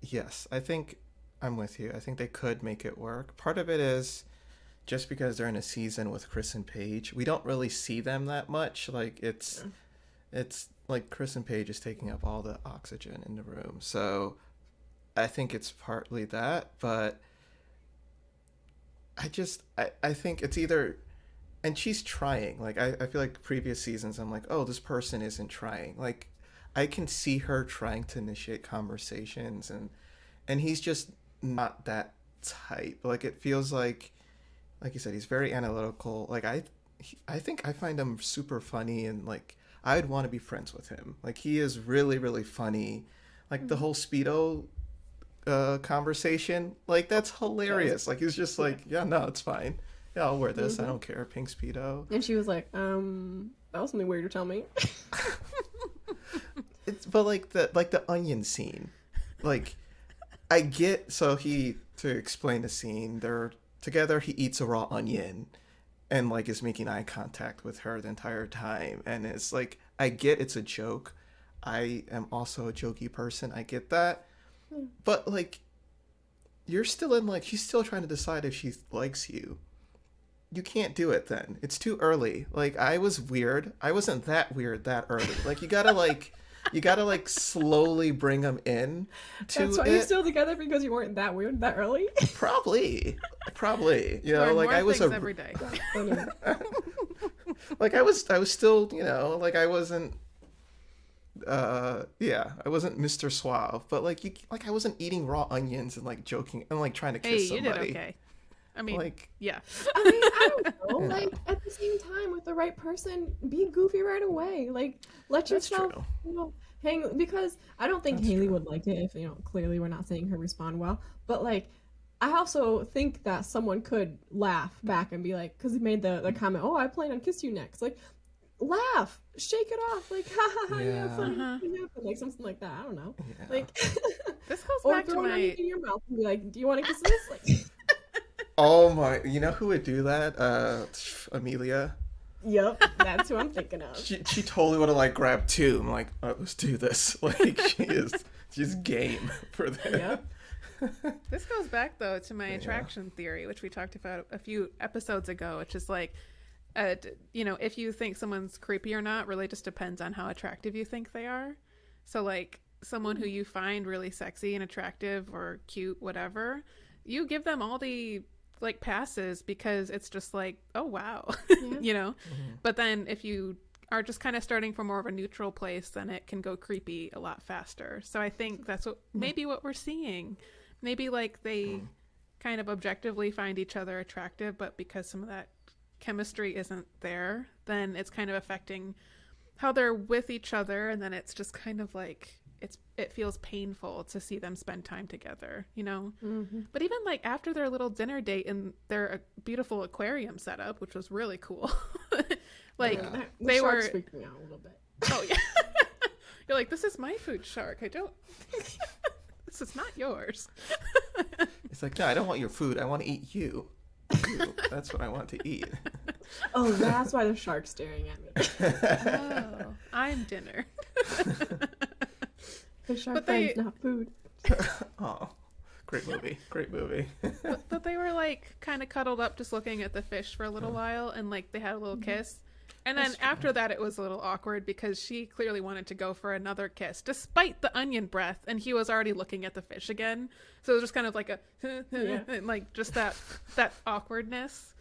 Yes, I think I'm with you. I think they could make it work. Part of it is just because they're in a season with Chris and Paige, we don't really see them that much. Like it's like Chris and Paige is taking up all the oxygen in the room. So I think it's partly that, but I think it's either, and she's trying. Like I feel like previous seasons I'm like, oh, this person isn't trying. Like I can see her trying to initiate conversations, and he's just not that type. Like it feels like you said, he's very analytical. Like I think I find him super funny, and like I'd want to be friends with him. Like he is really, really funny. Like the whole Speedo conversation, like that's hilarious. Like he's just like, yeah, no, it's fine. Yeah, I'll wear this. I don't care. Pink Speedo. And she was like, that was something weird to tell me. But like the onion scene, like I get. So to explain the scene, they're together. He eats a raw onion, and like is making eye contact with her the entire time. And it's like, I get it's a joke. I am also a jokey person. I get that. But like, you're still in like, she's still trying to decide if she likes you. You can't do it then. It's too early. Like I was weird. I wasn't that weird that early. Like you gotta like slowly bring them in to That's why you're still together, because you weren't that weird that early? Probably. You know, like I was every day. Like I was still, you know, like I wasn't I wasn't Mr. Suave, but like I wasn't eating raw onions and like joking and like trying to kiss somebody. You did okay. I mean, like, yeah. I mean, I don't know. Like, at the same time, with the right person, be goofy right away. Like, let yourself, you know, hang. Because I don't think Haley would like it if, you know, clearly we're not seeing her respond well. But, like, I also think that someone could laugh back and be like, because he made the comment, oh, I plan on kiss you next. Like, laugh. Shake it off. Like, ha ha ha, yeah, funny. Like, something like that. I don't know. Yeah. Like, this goes or back to throw my... it in your mouth and be like, do you want to kiss this? Like... Oh my, you know who would do that? Amelia. Yep, that's who I'm thinking of. She totally would have like grabbed two. I'm like, oh, let's do this. Like she's game for that. Yep. This goes back though to my attraction theory, which we talked about a few episodes ago, which is like, you know, if you think someone's creepy or not really just depends on how attractive you think they are. So like someone who you find really sexy and attractive or cute, whatever, you give them all the like passes because it's just like, oh wow, you know. But then if you are just kind of starting from more of a neutral place, then it can go creepy a lot faster. So I think that's maybe what we're seeing. Maybe like they kind of objectively find each other attractive, but because some of that chemistry isn't there, then it's kind of affecting how they're with each other, and then it's just kind of like it feels painful to see them spend time together, you know? Mm-hmm. But even like after their little dinner date in their beautiful aquarium setup, which was really cool. Like they were freaking me out a little bit. Oh yeah. You're like, this is my food, shark. I don't this is not yours. It's like, no, I don't want your food. I want to eat you. That's what I want to eat. Oh, that's why the shark's staring at me. Oh, I'm dinner. The shark friend's not food. Oh, great movie. Great movie. But they were like kind of cuddled up just looking at the fish for a little while, and like they had a little kiss. And then after that it was a little awkward because she clearly wanted to go for another kiss despite the onion breath, and he was already looking at the fish again. So it was just kind of like a and like just that awkwardness.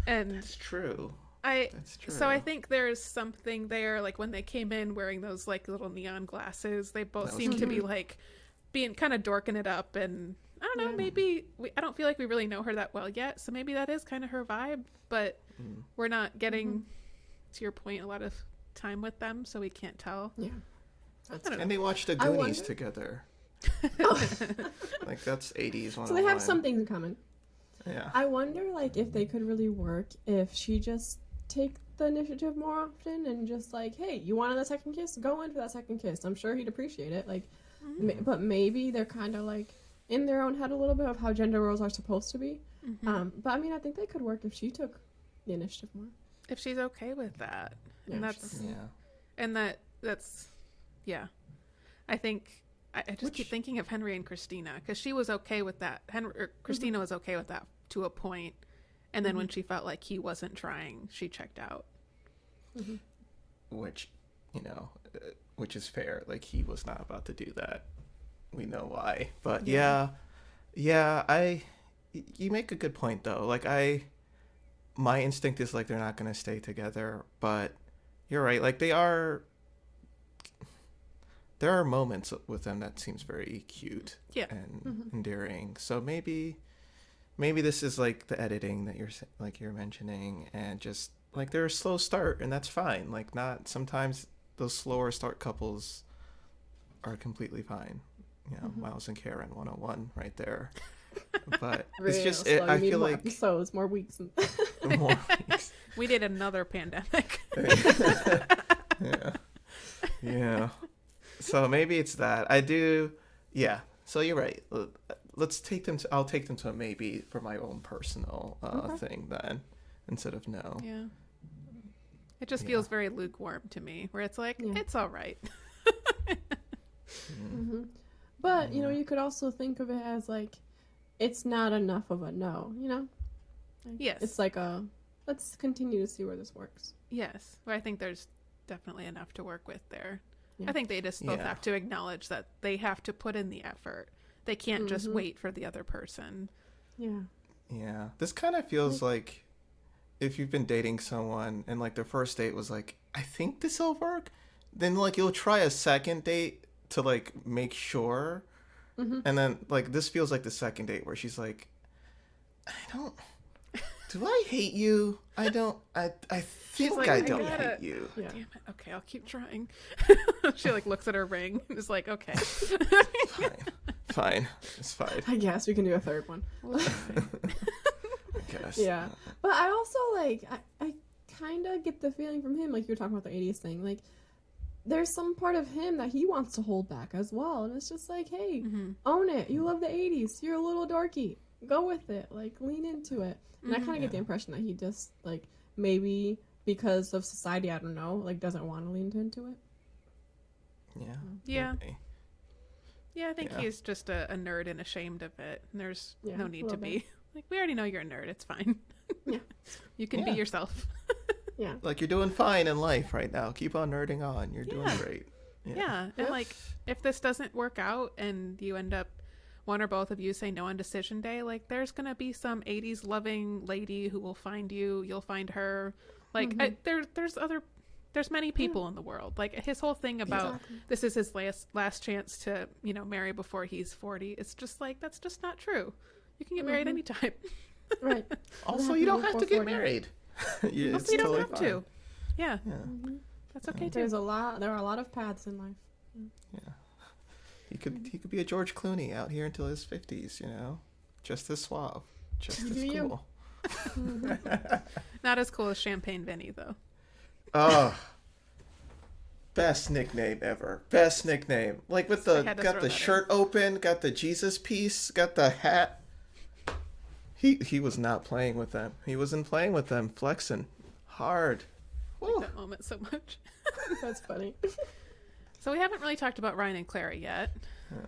And That's true. That's true. So I think there's something there, like when they came in wearing those like little neon glasses, they both seemed to be like being kind of dorking it up, and I don't know, maybe I don't feel like we really know her that well yet, so maybe that is kind of her vibe, but we're not getting to your point a lot of time with them, so we can't tell. Yeah. And they watched the Goonies together. Like that's 80s one. So they have some things in common. Yeah. I wonder like if they could really work if she just take the initiative more often and just like, hey, you wanted that second kiss? Go in for that second kiss. I'm sure he'd appreciate it. Like, but maybe they're kind of like in their own head a little bit of how gender roles are supposed to be. But I mean, I think they could work if she took the initiative more. If she's okay with that. Yeah, And that's sure. and that's I think I just keep thinking of Henry and Christina, because she was okay with that. Christina was okay with that to a point, and then when she felt like he wasn't trying, she checked out. Which, which is fair. Like he was not about to do that. We know why. But you make a good point though. Like my instinct is like they're not going to stay together, but you're right. Like there are moments with them that seems very cute and endearing. So maybe this is like the editing that you're mentioning, and just like they're a slow start, and that's fine. Like not sometimes those slower start couples are completely fine. Miles and Karen 101 right there. But it's just I feel like episodes, more weeks. More weeks. We did another pandemic. Yeah. So maybe it's that. I do. Yeah. So you're right. I'll take them to a maybe for my own personal thing then, instead of no. Yeah. It just feels very lukewarm to me, where it's like, it's all right. But, you could also think of it as like, it's not enough of a no, Like, yes. It's like let's continue to see where this works. Yes. But I think there's definitely enough to work with there. Yeah. I think they just both have to acknowledge that they have to put in the effort. They can't just wait for the other person. Yeah. Yeah. This kind of feels like if you've been dating someone and like their first date was like, I think this will work, then like you'll try a second date to like make sure. And then like this feels like the second date where she's like, do I hate you? I think like, I don't hate you. Yeah. Damn it. Okay, I'll keep trying. She like looks at her ring and is like, okay. Fine. It's fine. I guess we can do a third one. I guess. Yeah. But I also like, I kind of get the feeling from him, like you were talking about the 80s thing, like there's some part of him that he wants to hold back as well. And it's just like, hey, own it. You love the 80s. You're a little dorky. Go with it. Like, lean into it. And I kind of get the impression that he just, like, maybe because of society, I don't know, like, doesn't want to lean into it. Yeah. Yeah. Maybe. Yeah, I think he's just a nerd and ashamed of it. And there's no need to be. Like, we already know you're a nerd. It's fine. Yeah. You can be yourself. Yeah. Like, you're doing fine in life right now. Keep on nerding on. You're doing great. Yeah. And, like, if this doesn't work out and you end up, one or both of you say no on decision day, like, there's going to be some 80s loving lady who will find you. You'll find her. Like, there's other there's many people in the world. Like his whole thing about this is his last chance to, you know, marry before he's 40. It's just like, that's just not true. You can get married anytime. Right. Also, you don't have to get married. You don't have to. Yeah. That's okay too. There are a lot of paths in life. Yeah. He could be a George Clooney out here until his 50s, you know? Just as suave. Just as cool. Not as cool as Champagne Vinny, though. Oh. Best nickname ever. Best nickname. Like with got the shirt open, got the Jesus piece, got the hat. He was not playing with them. He wasn't playing with them, flexing hard. I like that moment so much. That's funny. So we haven't really talked about Ryan and Clara yet.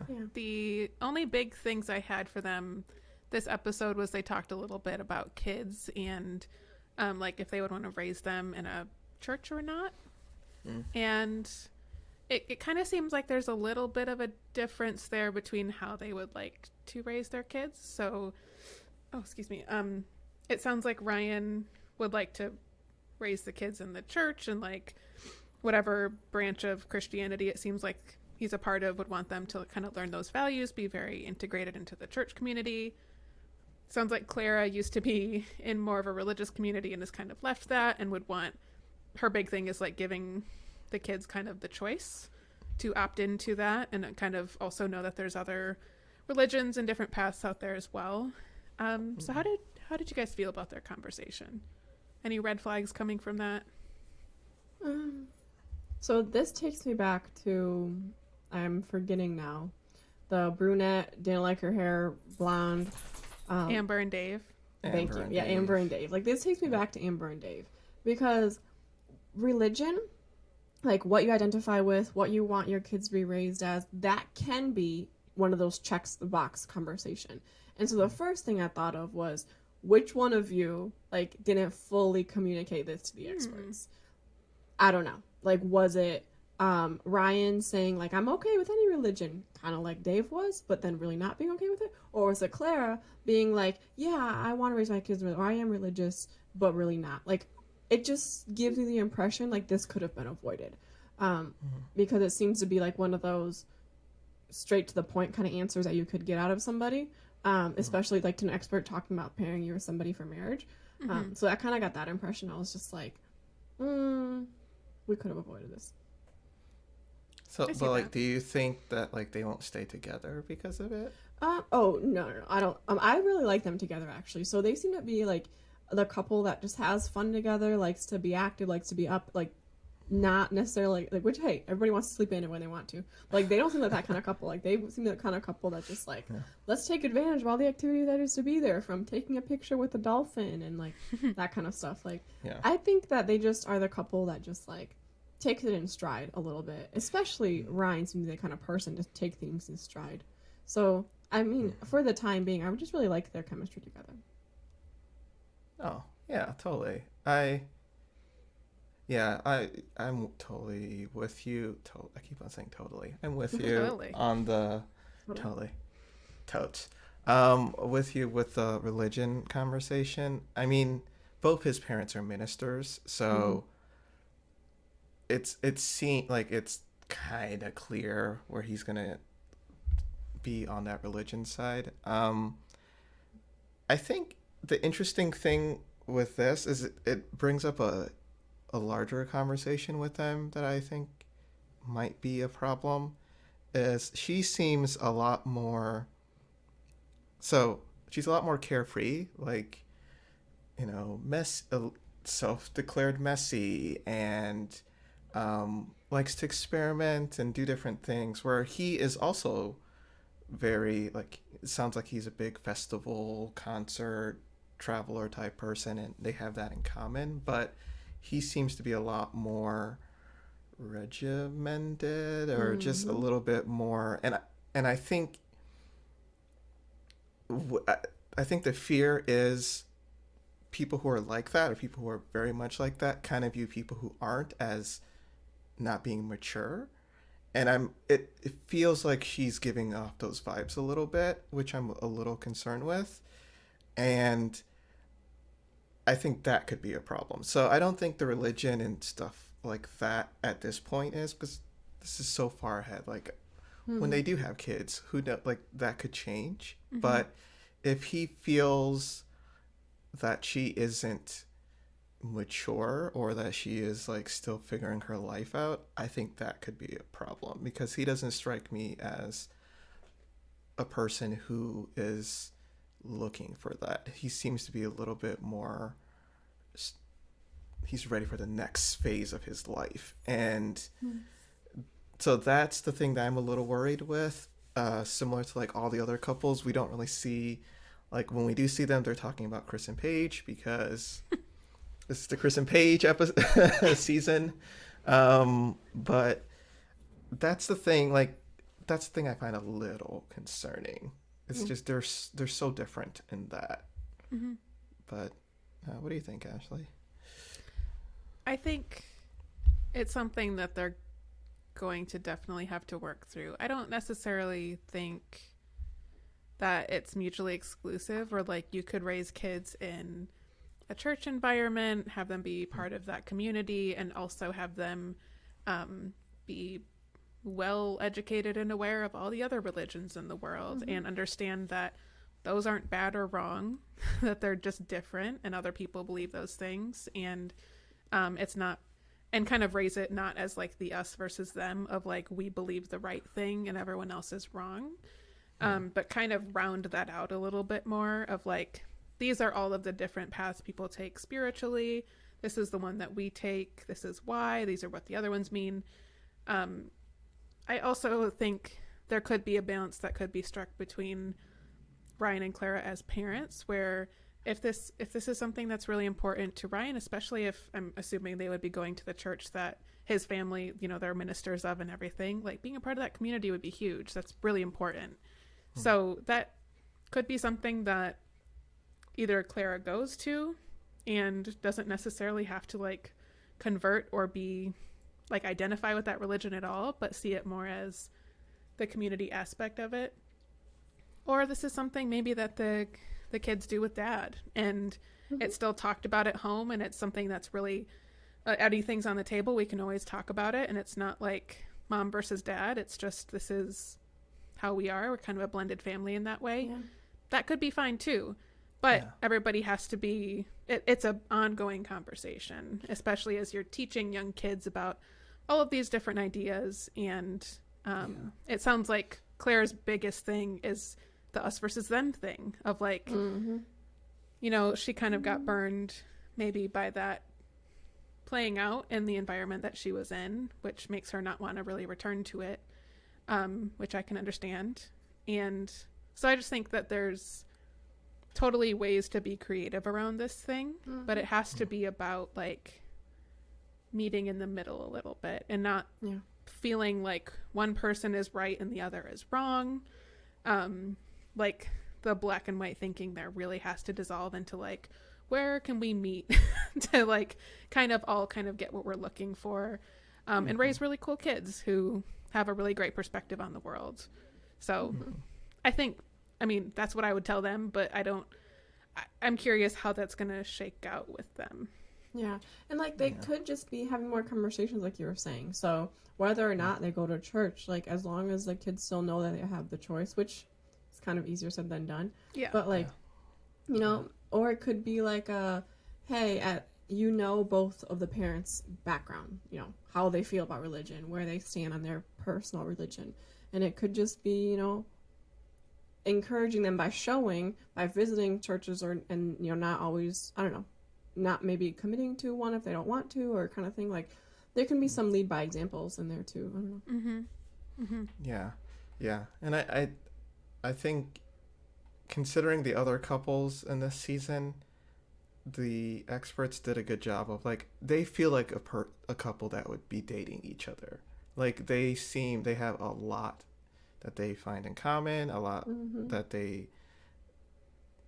Yeah. The only big things I had for them this episode was they talked a little bit about kids and like if they would want to raise them in a church or not. And it kind of seems like there's a little bit of a difference there between how they would like to raise their kids. So, it sounds like Ryan would like to raise the kids in the church and like whatever branch of Christianity it seems like he's a part of would want them to kind of learn those values, be very integrated into the church community. Sounds like Clara used to be in more of a religious community and has kind of left that and would want, her big thing is like giving the kids kind of the choice to opt into that and kind of also know that there's other religions and different paths out there as well. So how did you guys feel about their conversation? Any red flags coming from that? So this takes me back to, I'm forgetting now, the brunette, didn't like her hair, blonde. Amber and Dave. Thank you. Yeah, Amber and Dave. Like this takes me back to Amber and Dave because religion, like what you identify with, what you want your kids to be raised as, that can be one of those checks the box conversation. And so the first thing I thought of was, which one of you like didn't fully communicate this to the experts? I don't know. Like, was it Ryan saying like, I'm okay with any religion, kind of like Dave was, but then really not being okay with it? Or was it Clara being like, yeah, I want to raise my kids, or I am religious, but really not? Like, it just gives me the impression like this could have been avoided. Because it seems to be like one of those straight to the point kind of answers that you could get out of somebody. Especially like to an expert talking about pairing you with somebody for marriage. So I kind of got that impression. I was just like, we could have avoided this. So, but like, do you think that like they won't stay together because of it? Oh no, I don't. I really like them together actually. So they seem to be like the couple that just has fun together, likes to be active, likes to be up, like not necessarily like, which hey, everybody wants to sleep in it when they want to. Like they don't seem like that kind of couple. Like they seem like the kind of couple that just like, let's take advantage of all the activity that is to be there, from taking a picture with a dolphin and like that kind of stuff. Like I think that they just are the couple that just like takes it in stride a little bit. Especially Ryan seems the kind of person to take things in stride. So I mean, for the time being, I would just really like their chemistry together. Oh yeah, totally. I'm totally with you. I keep on saying totally. I'm with you Totally. On the totally. Totes. With you with the religion conversation. I mean, both his parents are ministers, so it's seen like it's kind of clear where he's gonna be on that religion side. I think the interesting thing with this is it brings up a larger conversation with them that I think might be a problem. Is she seems a lot more, so she's a lot more carefree, like, you know, self-declared messy, and likes to experiment and do different things, where he is also very, like, it sounds like he's a big festival, concert, traveler type person, and they have that in common, but he seems to be a lot more regimented, or just a little bit more, and I think the fear is people who are like that, or people who are very much like that, kind of view people who aren't as not being mature, and it feels like she's giving off those vibes a little bit, which I'm a little concerned with, and I think that could be a problem. So I don't think the religion and stuff like that at this point is, because this is so far ahead. Like when they do have kids, who know, like that could change. But if he feels that she isn't mature, or that she is like still figuring her life out, I think that could be a problem, because he doesn't strike me as a person who is looking for that. He seems to be a little bit more, he's ready for the next phase of his life. And so that's the thing that I'm a little worried with. Similar to like all the other couples, we don't really see, like when we do see them, they're talking about Chris and Paige, because this is the Chris and Paige season. But that's the thing, like that's the thing I find a little concerning. It's just they're so different in that. But what do you think, Ashley? I think it's something that they're going to definitely have to work through. I don't necessarily think that it's mutually exclusive, or like you could raise kids in a church environment, have them be part of that community, and also have them be well educated and aware of all the other religions in the world, and understand that those aren't bad or wrong, that they're just different and other people believe those things. And it's not, and kind of raise it not as like the us versus them of like we believe the right thing and everyone else is wrong, but kind of round that out a little bit more of like, these are all of the different paths people take spiritually. This is the one that we take. This is why. These are what the other ones mean. I also think there could be a balance that could be struck between Ryan and Clara as parents, where if this is something that's really important to Ryan, especially if I'm assuming they would be going to the church that his family, you know, they're ministers of and everything, like being a part of that community would be huge. That's really important. So that could be something that either Clara goes to and doesn't necessarily have to like convert or be like identify with that religion at all, but see it more as the community aspect of it. Or this is something maybe that the kids do with dad, and it's still talked about at home, and it's something that's really anything's on the table, we can always talk about it, and it's not like mom versus dad. It's just, this is how we are. We're kind of a blended family in that way. That could be fine too, but everybody has to be, it's an ongoing conversation, especially as you're teaching young kids about all of these different ideas. And it sounds like Claire's biggest thing is the us versus them thing of like, you know, she kind of got burned maybe by that playing out in the environment that she was in, which makes her not want to really return to it, which I can understand. And so I just think that there's totally ways to be creative around this thing, but it has to be about like meeting in the middle a little bit, and not feeling like one person is right and the other is wrong. Like the black and white thinking there really has to dissolve into like, where can we meet to like kind of get what we're looking for, and raise really cool kids who have a really great perspective on the world. So I think, I mean, that's what I would tell them, but I'm curious how that's going to shake out with them. Yeah. And like they could just be having more conversations like you were saying. So whether or not they go to church, like as long as the kids still know that they have the choice, which is kind of easier said than done. Yeah. But like, you know, or it could be like hey, you know, both of the parents' background, you know, how they feel about religion, where they stand on their personal religion. And it could just be, you know, encouraging them by visiting churches, and you know, not always, I don't know, not maybe committing to one if they don't want to, or kind of thing. Like there can be some lead by examples in there too. I don't know. Yeah. And I think considering the other couples in this season, the experts did a good job of like, they feel like a couple that would be dating each other. Like they have a lot that they find in common, a lot that they,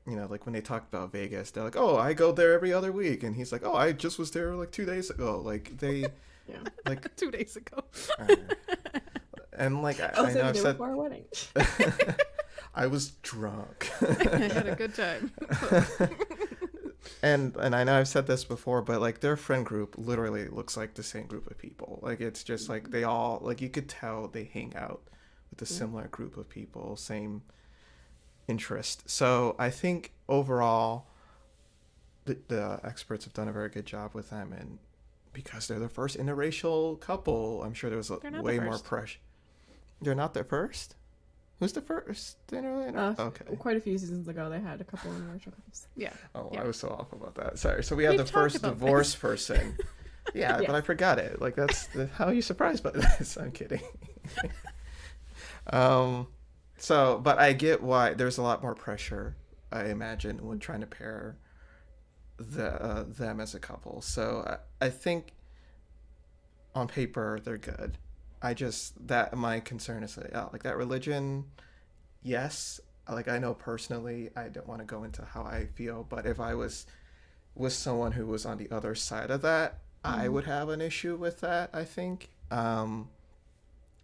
you know, like when they talked about Vegas, they're like, oh, I go there every other week. And he's like, oh, I just was there like 2 days ago. Like they, like 2 days ago. And like, I know I've said, before our wedding. I was drunk. I had a good time. and I know I've said this before, but like their friend group literally looks like the same group of people. Like it's just like they all like you could tell they hang out with a similar group of people, same interest. So I think overall the experts have done a very good job with them, and because they're the first interracial couple, I'm sure there was way more pressure. They're not the first? Who's the first? Okay. Quite a few seasons ago, they had a couple of interracial couples. Yeah. Oh, yeah. I was so off about that. Sorry. So we had the first divorced person. Yeah, but I forgot it. Like how are you surprised by this? I'm kidding. So, but I get why there's a lot more pressure, I imagine, when trying to pair them as a couple. So I think on paper they're good. That my concern is like that religion. Yes, like I know personally, I don't want to go into how I feel, but if I was with someone who was on the other side of that, I would have an issue with that, I think.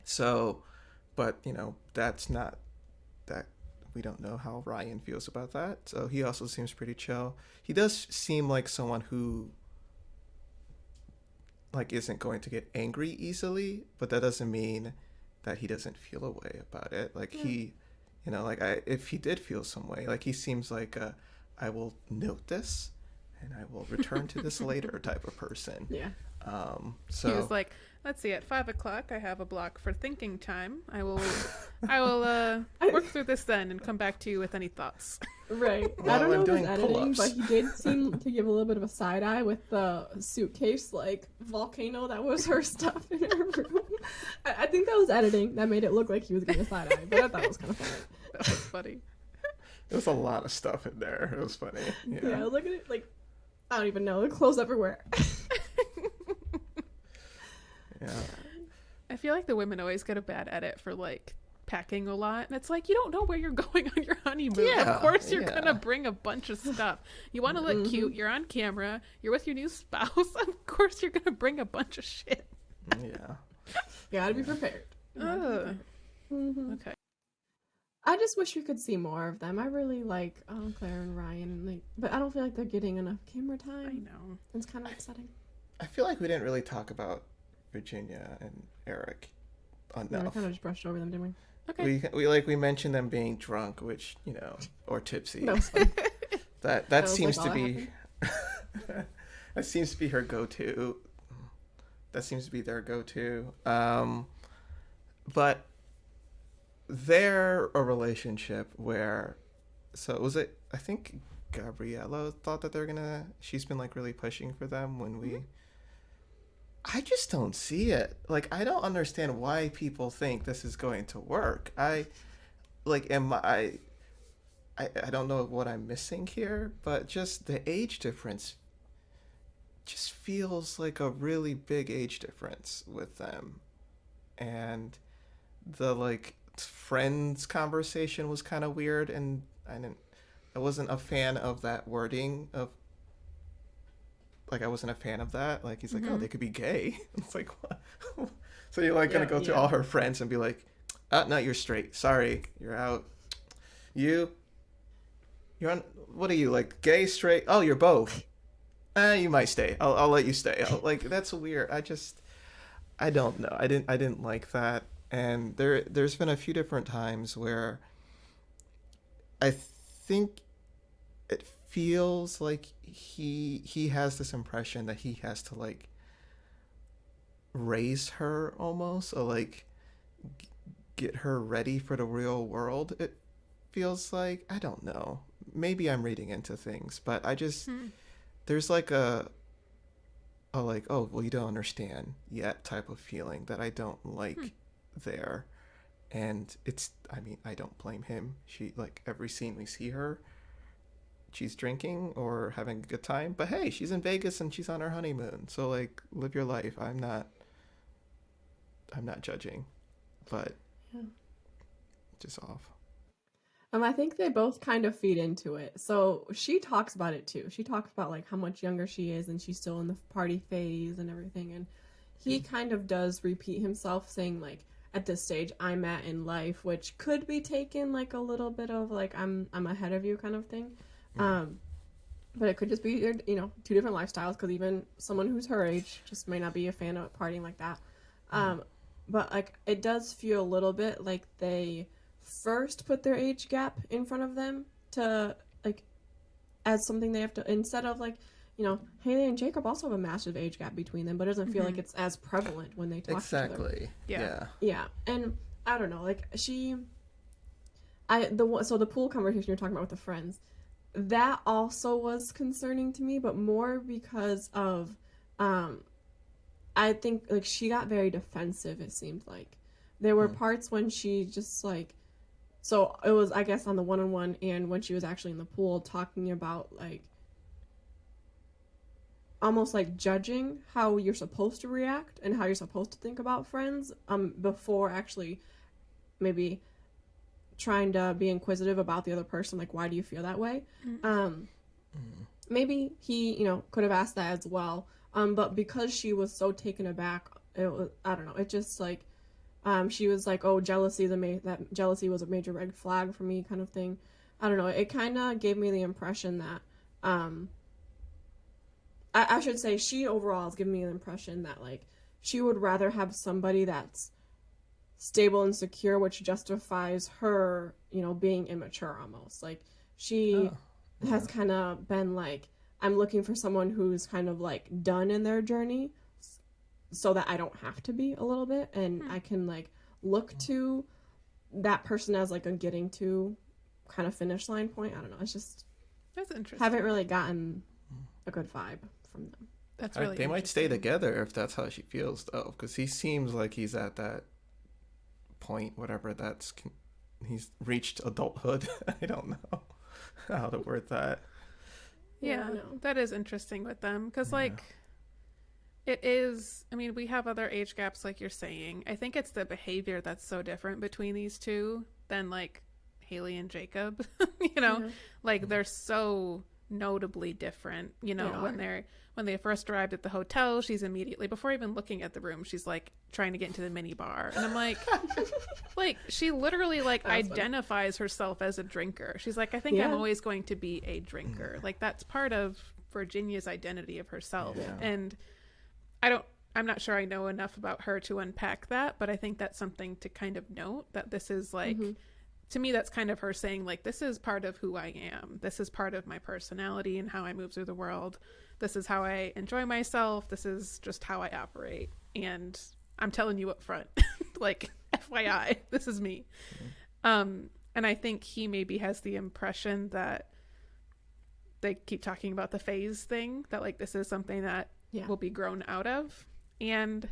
So, but that's not that. We don't know how Ryan feels about that. So he also seems pretty chill. He does seem like someone who like isn't going to get angry easily, but that doesn't mean that he doesn't feel a way about it. Like he, if he did feel some way, like he seems like I will note this and I will return to this later type of person. Yeah. So he was like, let's see, at 5:00 I have a block for thinking time. I will work through this then and come back to you with any thoughts. Right. I don't know if it's editing, but he did seem to give a little bit of a side eye with the suitcase, like volcano that was her stuff in her room. I think that was editing. That made it look like he was giving a side eye, but I thought it was kind of funny. That was funny. There was a lot of stuff in there. It was funny. Yeah, look at it. Like, I don't even know. Clothes everywhere. Yeah. I feel like the women always get a bad edit for like packing a lot, and it's like you don't know where you're going on your honeymoon. Yeah, of course you're gonna bring a bunch of stuff. You want to look cute, you're on camera, you're with your new spouse, of course you're gonna bring a bunch of shit. Yeah. You gotta be prepared. Okay. I just wish we could see more of them. I really like Claire and Ryan, but I don't feel like they're getting enough camera time. I know. It's kind of upsetting. I feel like we didn't really talk about Virginia and Eric enough. Yeah, we kind of just brushed over them, didn't we? Okay. We mentioned them being drunk, which or tipsy. That that seems to be that seems to be her go-to. That seems to be their go-to. But they're a relationship where, was it? I think Gabriella thought that she's been like really pushing for them when we. I just don't see it. Like, I don't understand why people think this is going to work. I don't know what I'm missing here, but just the age difference just feels like a really big age difference with them. And the like friends conversation was kind of weird, and I wasn't a fan of that wording of. Like, I wasn't a fan of that. Like, he's like, oh, they could be gay. It's like, what? So you're like going to go through all her friends and be like, no, you're straight. Sorry, you're out. You're on, what are you, like, gay, straight? Oh, you're both. You might stay. I'll let you stay. Like, that's weird. I don't know. I didn't like that. And there's been a few different times where I think it feels like he has this impression that he has to like raise her almost, or like get her ready for the real world. It feels like, I don't know, maybe I'm reading into things, but I just there's like a like, oh well, you don't understand yet type of feeling that I don't like there. And I don't blame him. She, like, every scene we see her, she's drinking or having a good time, but hey, she's in Vegas and she's on her honeymoon, so like, live your life. I'm not judging, but just off. I think they both kind of feed into it. So she talks about it too. She talks about like how much younger she is and she's still in the party phase and everything, and he kind of does repeat himself saying like, at this stage I'm at in life, which could be taken like a little bit of like I'm ahead of you kind of thing. But it could just be, you know, two different lifestyles, because even someone who's her age just may not be a fan of partying like that. But like it does feel a little bit like they first put their age gap in front of them to like as something they have to, instead of like, you know, Haley and Jacob also have a massive age gap between them, but it doesn't feel like it's as prevalent when they talk to each other. Exactly. Yeah. Yeah. And I don't know, like so the pool conversation you're talking about with the friends, that also was concerning to me, but more because of I think like she got very defensive. It seemed like there were parts when she just like, so it was, I guess, on the one-on-one and when she was actually in the pool talking about like almost like judging how you're supposed to react and how you're supposed to think about friends before actually maybe trying to be inquisitive about the other person, like why do you feel that way. Maybe he, you know, could have asked that as well, but because she was so taken aback, it was, I don't know, it just like she was like, oh, jealousy that jealousy was a major red flag for me, kind of thing. I don't know, it kind of gave me the impression that I should say she overall has given me an impression that like she would rather have somebody that's stable and secure, which justifies her, you know, being immature almost. Like she has kind of been like, I'm looking for someone who's kind of like done in their journey so that I don't have to be a little bit, and I can like look to that person as like a getting to kind of finish line point. I don't know. It's just, that's interesting. Haven't really gotten a good vibe from them. That's really They might stay together if that's how she feels, though, because he seems like he's at that point, whatever that's, he's reached adulthood. I don't know how to word that. Yeah, that is interesting with them, because like it is, I mean, we have other age gaps like you're saying. I think it's the behavior that's so different between these two than like Haley and Jacob. You know, like they're so notably different. You know, when they first arrived at the hotel, she's immediately, before even looking at the room, she's like trying to get into the mini bar, and I'm like like she literally like identifies herself as a drinker. She's like, I think I'm always going to be a drinker. Like that's part of Virginia's identity of herself. And I'm not sure I know enough about her to unpack that, but I think that's something to kind of note, that this is like to me, that's kind of her saying like, this is part of who I am. This is part of my personality and how I move through the world. This is how I enjoy myself. This is just how I operate. And I'm telling you up front, like FYI, this is me. And I think he maybe has the impression that they keep talking about the phase thing, that like this is something that will be grown out of. And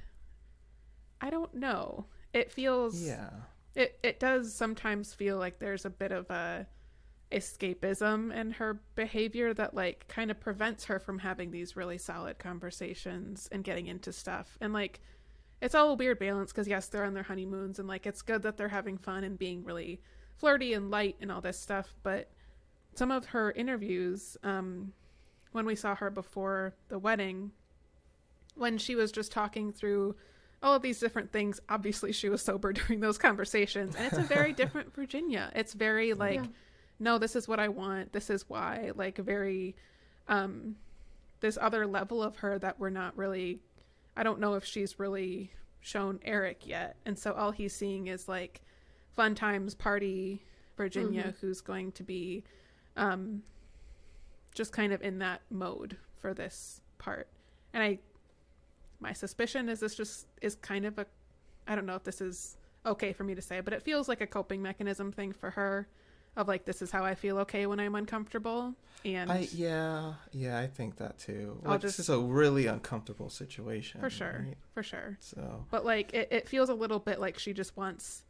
I don't know. It feels it does sometimes feel like there's a bit of a escapism in her behavior that like kind of prevents her from having these really solid conversations and getting into stuff. And like it's all a weird balance, because yes, they're on their honeymoons and like it's good that they're having fun and being really flirty and light and all this stuff, but some of her interviews, when we saw her before the wedding, when she was just talking through all of these different things, obviously she was sober during those conversations, and it's a very different Virginia. It's very like, no, this is what I want, this is why, like very this other level of her that we're not really, I don't know if she's really shown Eric yet. And so all he's seeing is like fun times, party Virginia, who's going to be just kind of in that mode for this part. And my suspicion is this just is kind of a, I don't know if this is okay for me to say, but it feels like a coping mechanism thing for her, of like, this is how I feel okay when I'm uncomfortable. And I think that too. Like, this is a really uncomfortable situation. For sure. Right? For sure. So, but like it feels a little bit like she just wants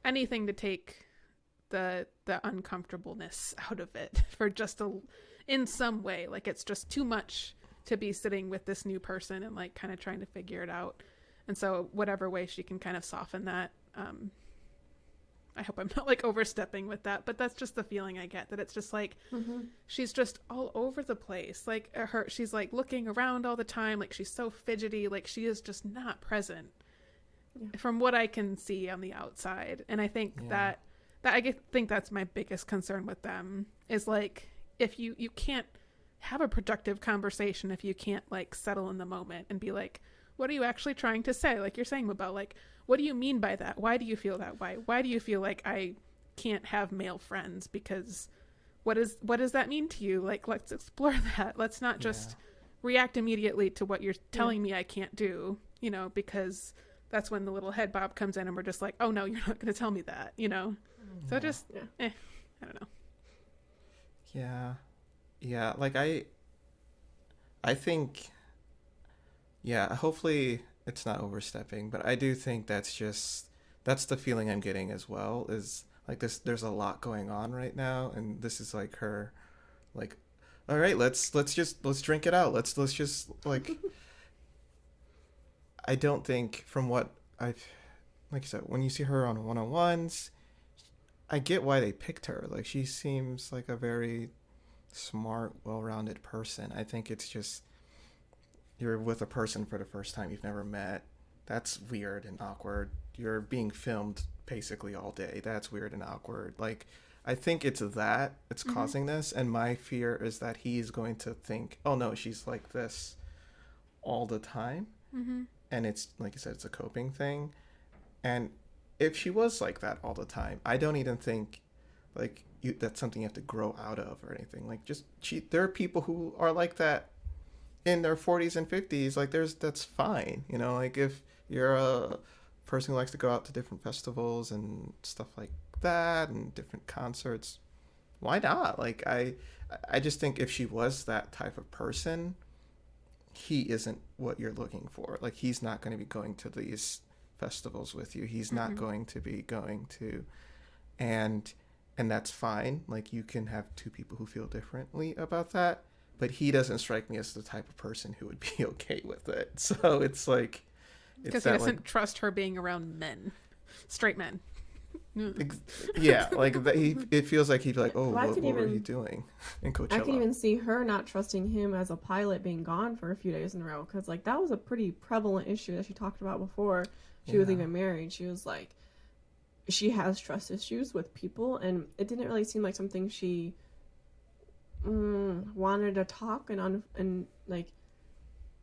anything to take the uncomfortableness out of it for just in some way. Like it's just too much to be sitting with this new person and like kind of trying to figure it out. And so whatever way she can kind of soften that, I hope I'm not like overstepping with that, but that's just the feeling I get, that it's just like she's just all over the place. Like she's like looking around all the time, like she's so fidgety, like she is just not present from what I can see on the outside. And I think that I think that's my biggest concern with them, is like, if you can't have a productive conversation if you can't like settle in the moment and be like, what are you actually trying to say? Like you're saying about like, what do you mean by that? Why do you feel that way? Why do you feel like I can't have male friends? Because what does that mean to you? Like, let's explore that. Let's not just react immediately to what you're telling me I can't do, you know, because that's when the little head bob comes in and we're just like, oh no, you're not going to tell me that, you know? So just, I don't know. Yeah. Yeah. Like I think, yeah, hopefully it's not overstepping, but I do think that's the feeling I'm getting as well, is like there's a lot going on right now. And this is like her, like, all right, let's drink it out. Let's just like, I don't think from what I've, like I said, when you see her on one-on-ones, I get why they picked her. Like she seems like a very smart, well-rounded person. I think it's just, you're with a person for the first time you've never met. That's weird and awkward. You're being filmed basically all day. That's weird and awkward. Like, I think it's causing this. And my fear is that he's going to think, oh no, she's like this all the time. Mm-hmm. And it's, like you said, it's a coping thing. And if she was like that all the time, I don't even think like that's something you have to grow out of or anything. Like there are people who are like that in their 40s and 50s. Like that's fine. You know, like if you're a person who likes to go out to different festivals and stuff like that and different concerts, why not? Like I just think if she was that type of person, he isn't what you're looking for. Like he's not going to be going to these festivals with you. He's not going to be going to, and that's fine. Like you can have two people who feel differently about that, but he doesn't strike me as the type of person who would be okay with it. So it's like, because he doesn't trust her being around men, straight men. Yeah, like it feels like he'd be like, oh, what were you doing in Coachella? I can even see her not trusting him as a pilot being gone for a few days in a row, because like that was a pretty prevalent issue that she talked about before she was even married. She was like, she has trust issues with people, and it didn't really seem like something she wanted to talk and like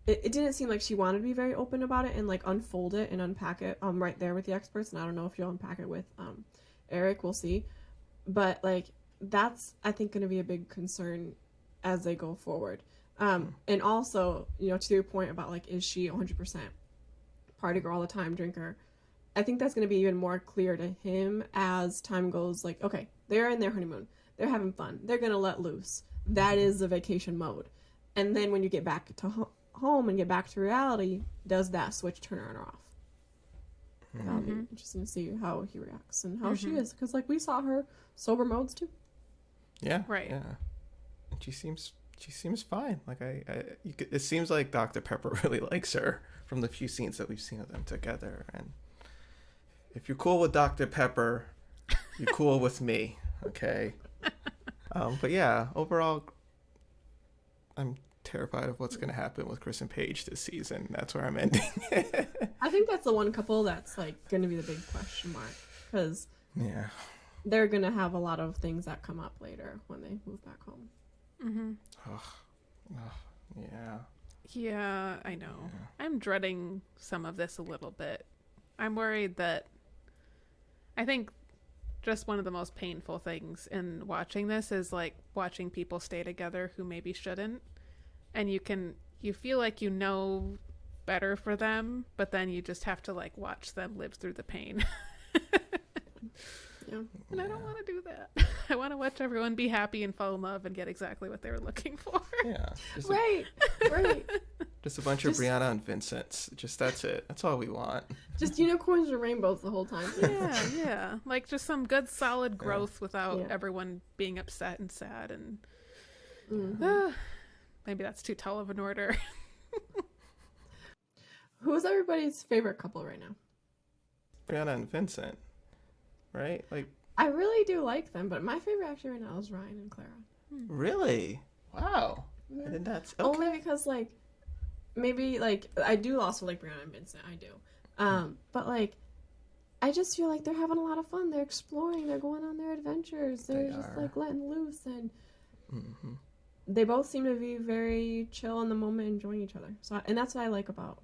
it didn't seem like she wanted to be very open about it and like unfold it and unpack it right there with the experts. And I don't know if you'll unpack it with Eric, we'll see. But like that's, I think, going to be a big concern as they go forward. And also, you know, to your point about like, is she 100% party girl all the time, drinker? I think that's going to be even more clear to him as time goes. Like, okay, they're in their honeymoon, they're having fun, they're going to let loose. That is the vacation mode. And then when you get back to home and get back to reality, does that switch turn on or off? That'll be interesting to see how he reacts and how she is, because like we saw her sober modes too. Yeah, right. Yeah, and she seems fine. Like it seems like Dr. Pepper really likes her from the few scenes that we've seen of them together. And if you're cool with Dr. Pepper, you're cool with me, okay? But yeah, overall, I'm terrified of what's going to happen with Chris and Paige this season. That's where I'm ending. I think that's the one couple that's like going to be the big question mark, because they're going to have a lot of things that come up later when they move back home. Yeah, I know. Yeah. I'm dreading some of this a little bit. I'm worried that, I think just one of the most painful things in watching this is like watching people stay together who maybe shouldn't. And you feel like you know better for them, but then you just have to like watch them live through the pain. And I don't want to do that. I want to watch everyone be happy and fall in love and get exactly what they were looking for. Yeah. Right. Just a bunch of Brianna and Vincents. Just that's it. That's all we want. Just unicorns and rainbows the whole time. Yeah. Like just some good solid growth without everyone being upset and sad and maybe that's too tall of an order. Who's everybody's favorite couple right now? Brianna and Vincent, right? Like I really do like them, but my favorite actually right now is Ryan and Clara. Really? Wow. Yeah. I did not. Okay. Only because like maybe like I do also like Brianna and Vincent. I do. But like I just feel like they're having a lot of fun. They're exploring. They're going on their adventures. They're just like letting loose and. they both seem to be very chill in the moment, enjoying each other. So, and that's what I like about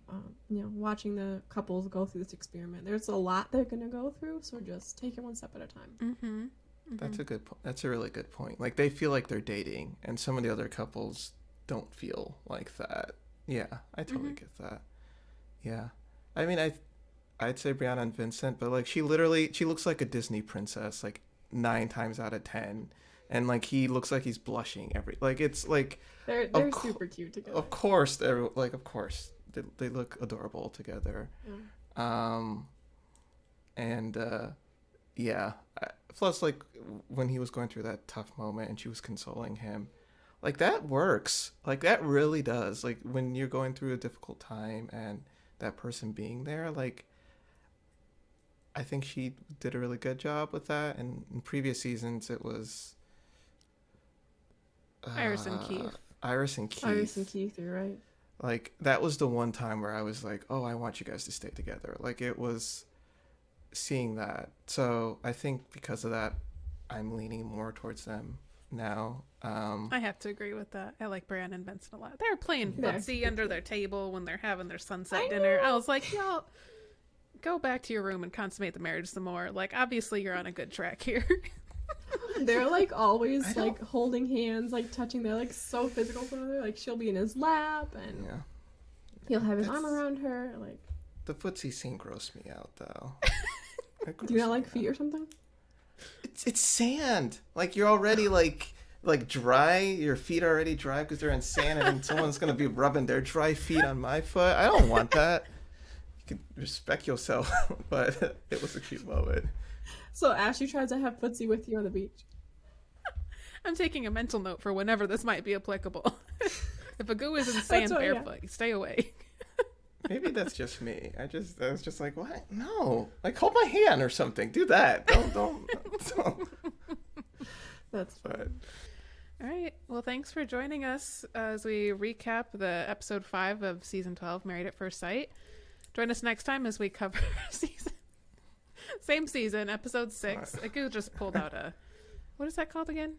watching the couples go through this experiment. There's a lot they're gonna go through, so just take it one step at a time. Mm-hmm. That's a good point. That's a really good point. Like, they feel like they're dating, and some of the other couples don't feel like that. Yeah, I totally get that. Yeah, I mean, I'd say Brianna and Vincent, but like she looks like a Disney princess like 9 times out of 10, and like he looks like he's blushing it's like they're super cute together. Of course, they look adorable together. Yeah. Plus, like, when he was going through that tough moment and she was consoling him, like, that works. Like, that really does. Like, when you're going through a difficult time and that person being there, like, I think she did a really good job with that. And in previous seasons, it was Iris and Keith. Iris and Keith, you're right. Like, that was the one time where I was like, oh, I want you guys to stay together. Like, it was seeing that. So I think because of that, I'm leaning more towards them now. I have to agree with that. I like Brianna and Vincent a lot. They're playing footsie under their table when they're having their sunset dinner. I was like, y'all, go back to your room and consummate the marriage some more. Like, obviously you're on a good track here. They're like always like holding hands, like touching. They're like so physical with her. Like, she'll be in his lap and he'll have his arm around her. Like, the footsie scene grossed me out though. Do you not like feet or something? It's sand. Like, you're already like dry. Your feet are already dry because they're in sand, and then someone's gonna be rubbing their dry feet on my foot. I don't want that. You can respect yourself. But it was a cute moment. So Ashley tries to have footsie with you on the beach. I'm taking a mental note for whenever this might be applicable. If Agu is in sand barefoot, you stay away. Maybe that's just me. I was just like, what? No. Like, hold my hand or something. Do that. Don't. That's fun. All right. Well, thanks for joining us as we recap the episode 5 of season 12, Married at First Sight. Join us next time as we cover same season, episode 6. Agu just pulled out what is that called again?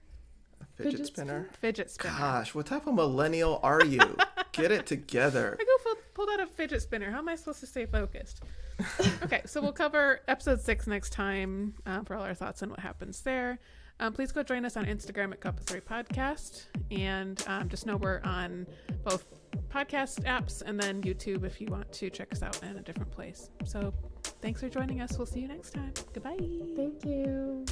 A fidget spinner? Fidget spinner. Gosh, what type of millennial are you? Get it together. Agu pulled out a fidget spinner. How am I supposed to stay focused? Okay, so we'll cover episode 6 next time for all our thoughts on what happens there. Please go join us on Instagram at Couple 3 Podcast. And just know we're on both podcast apps and then YouTube if you want to check us out in a different place. So thanks for joining us. We'll see you next time. Goodbye. Thank you.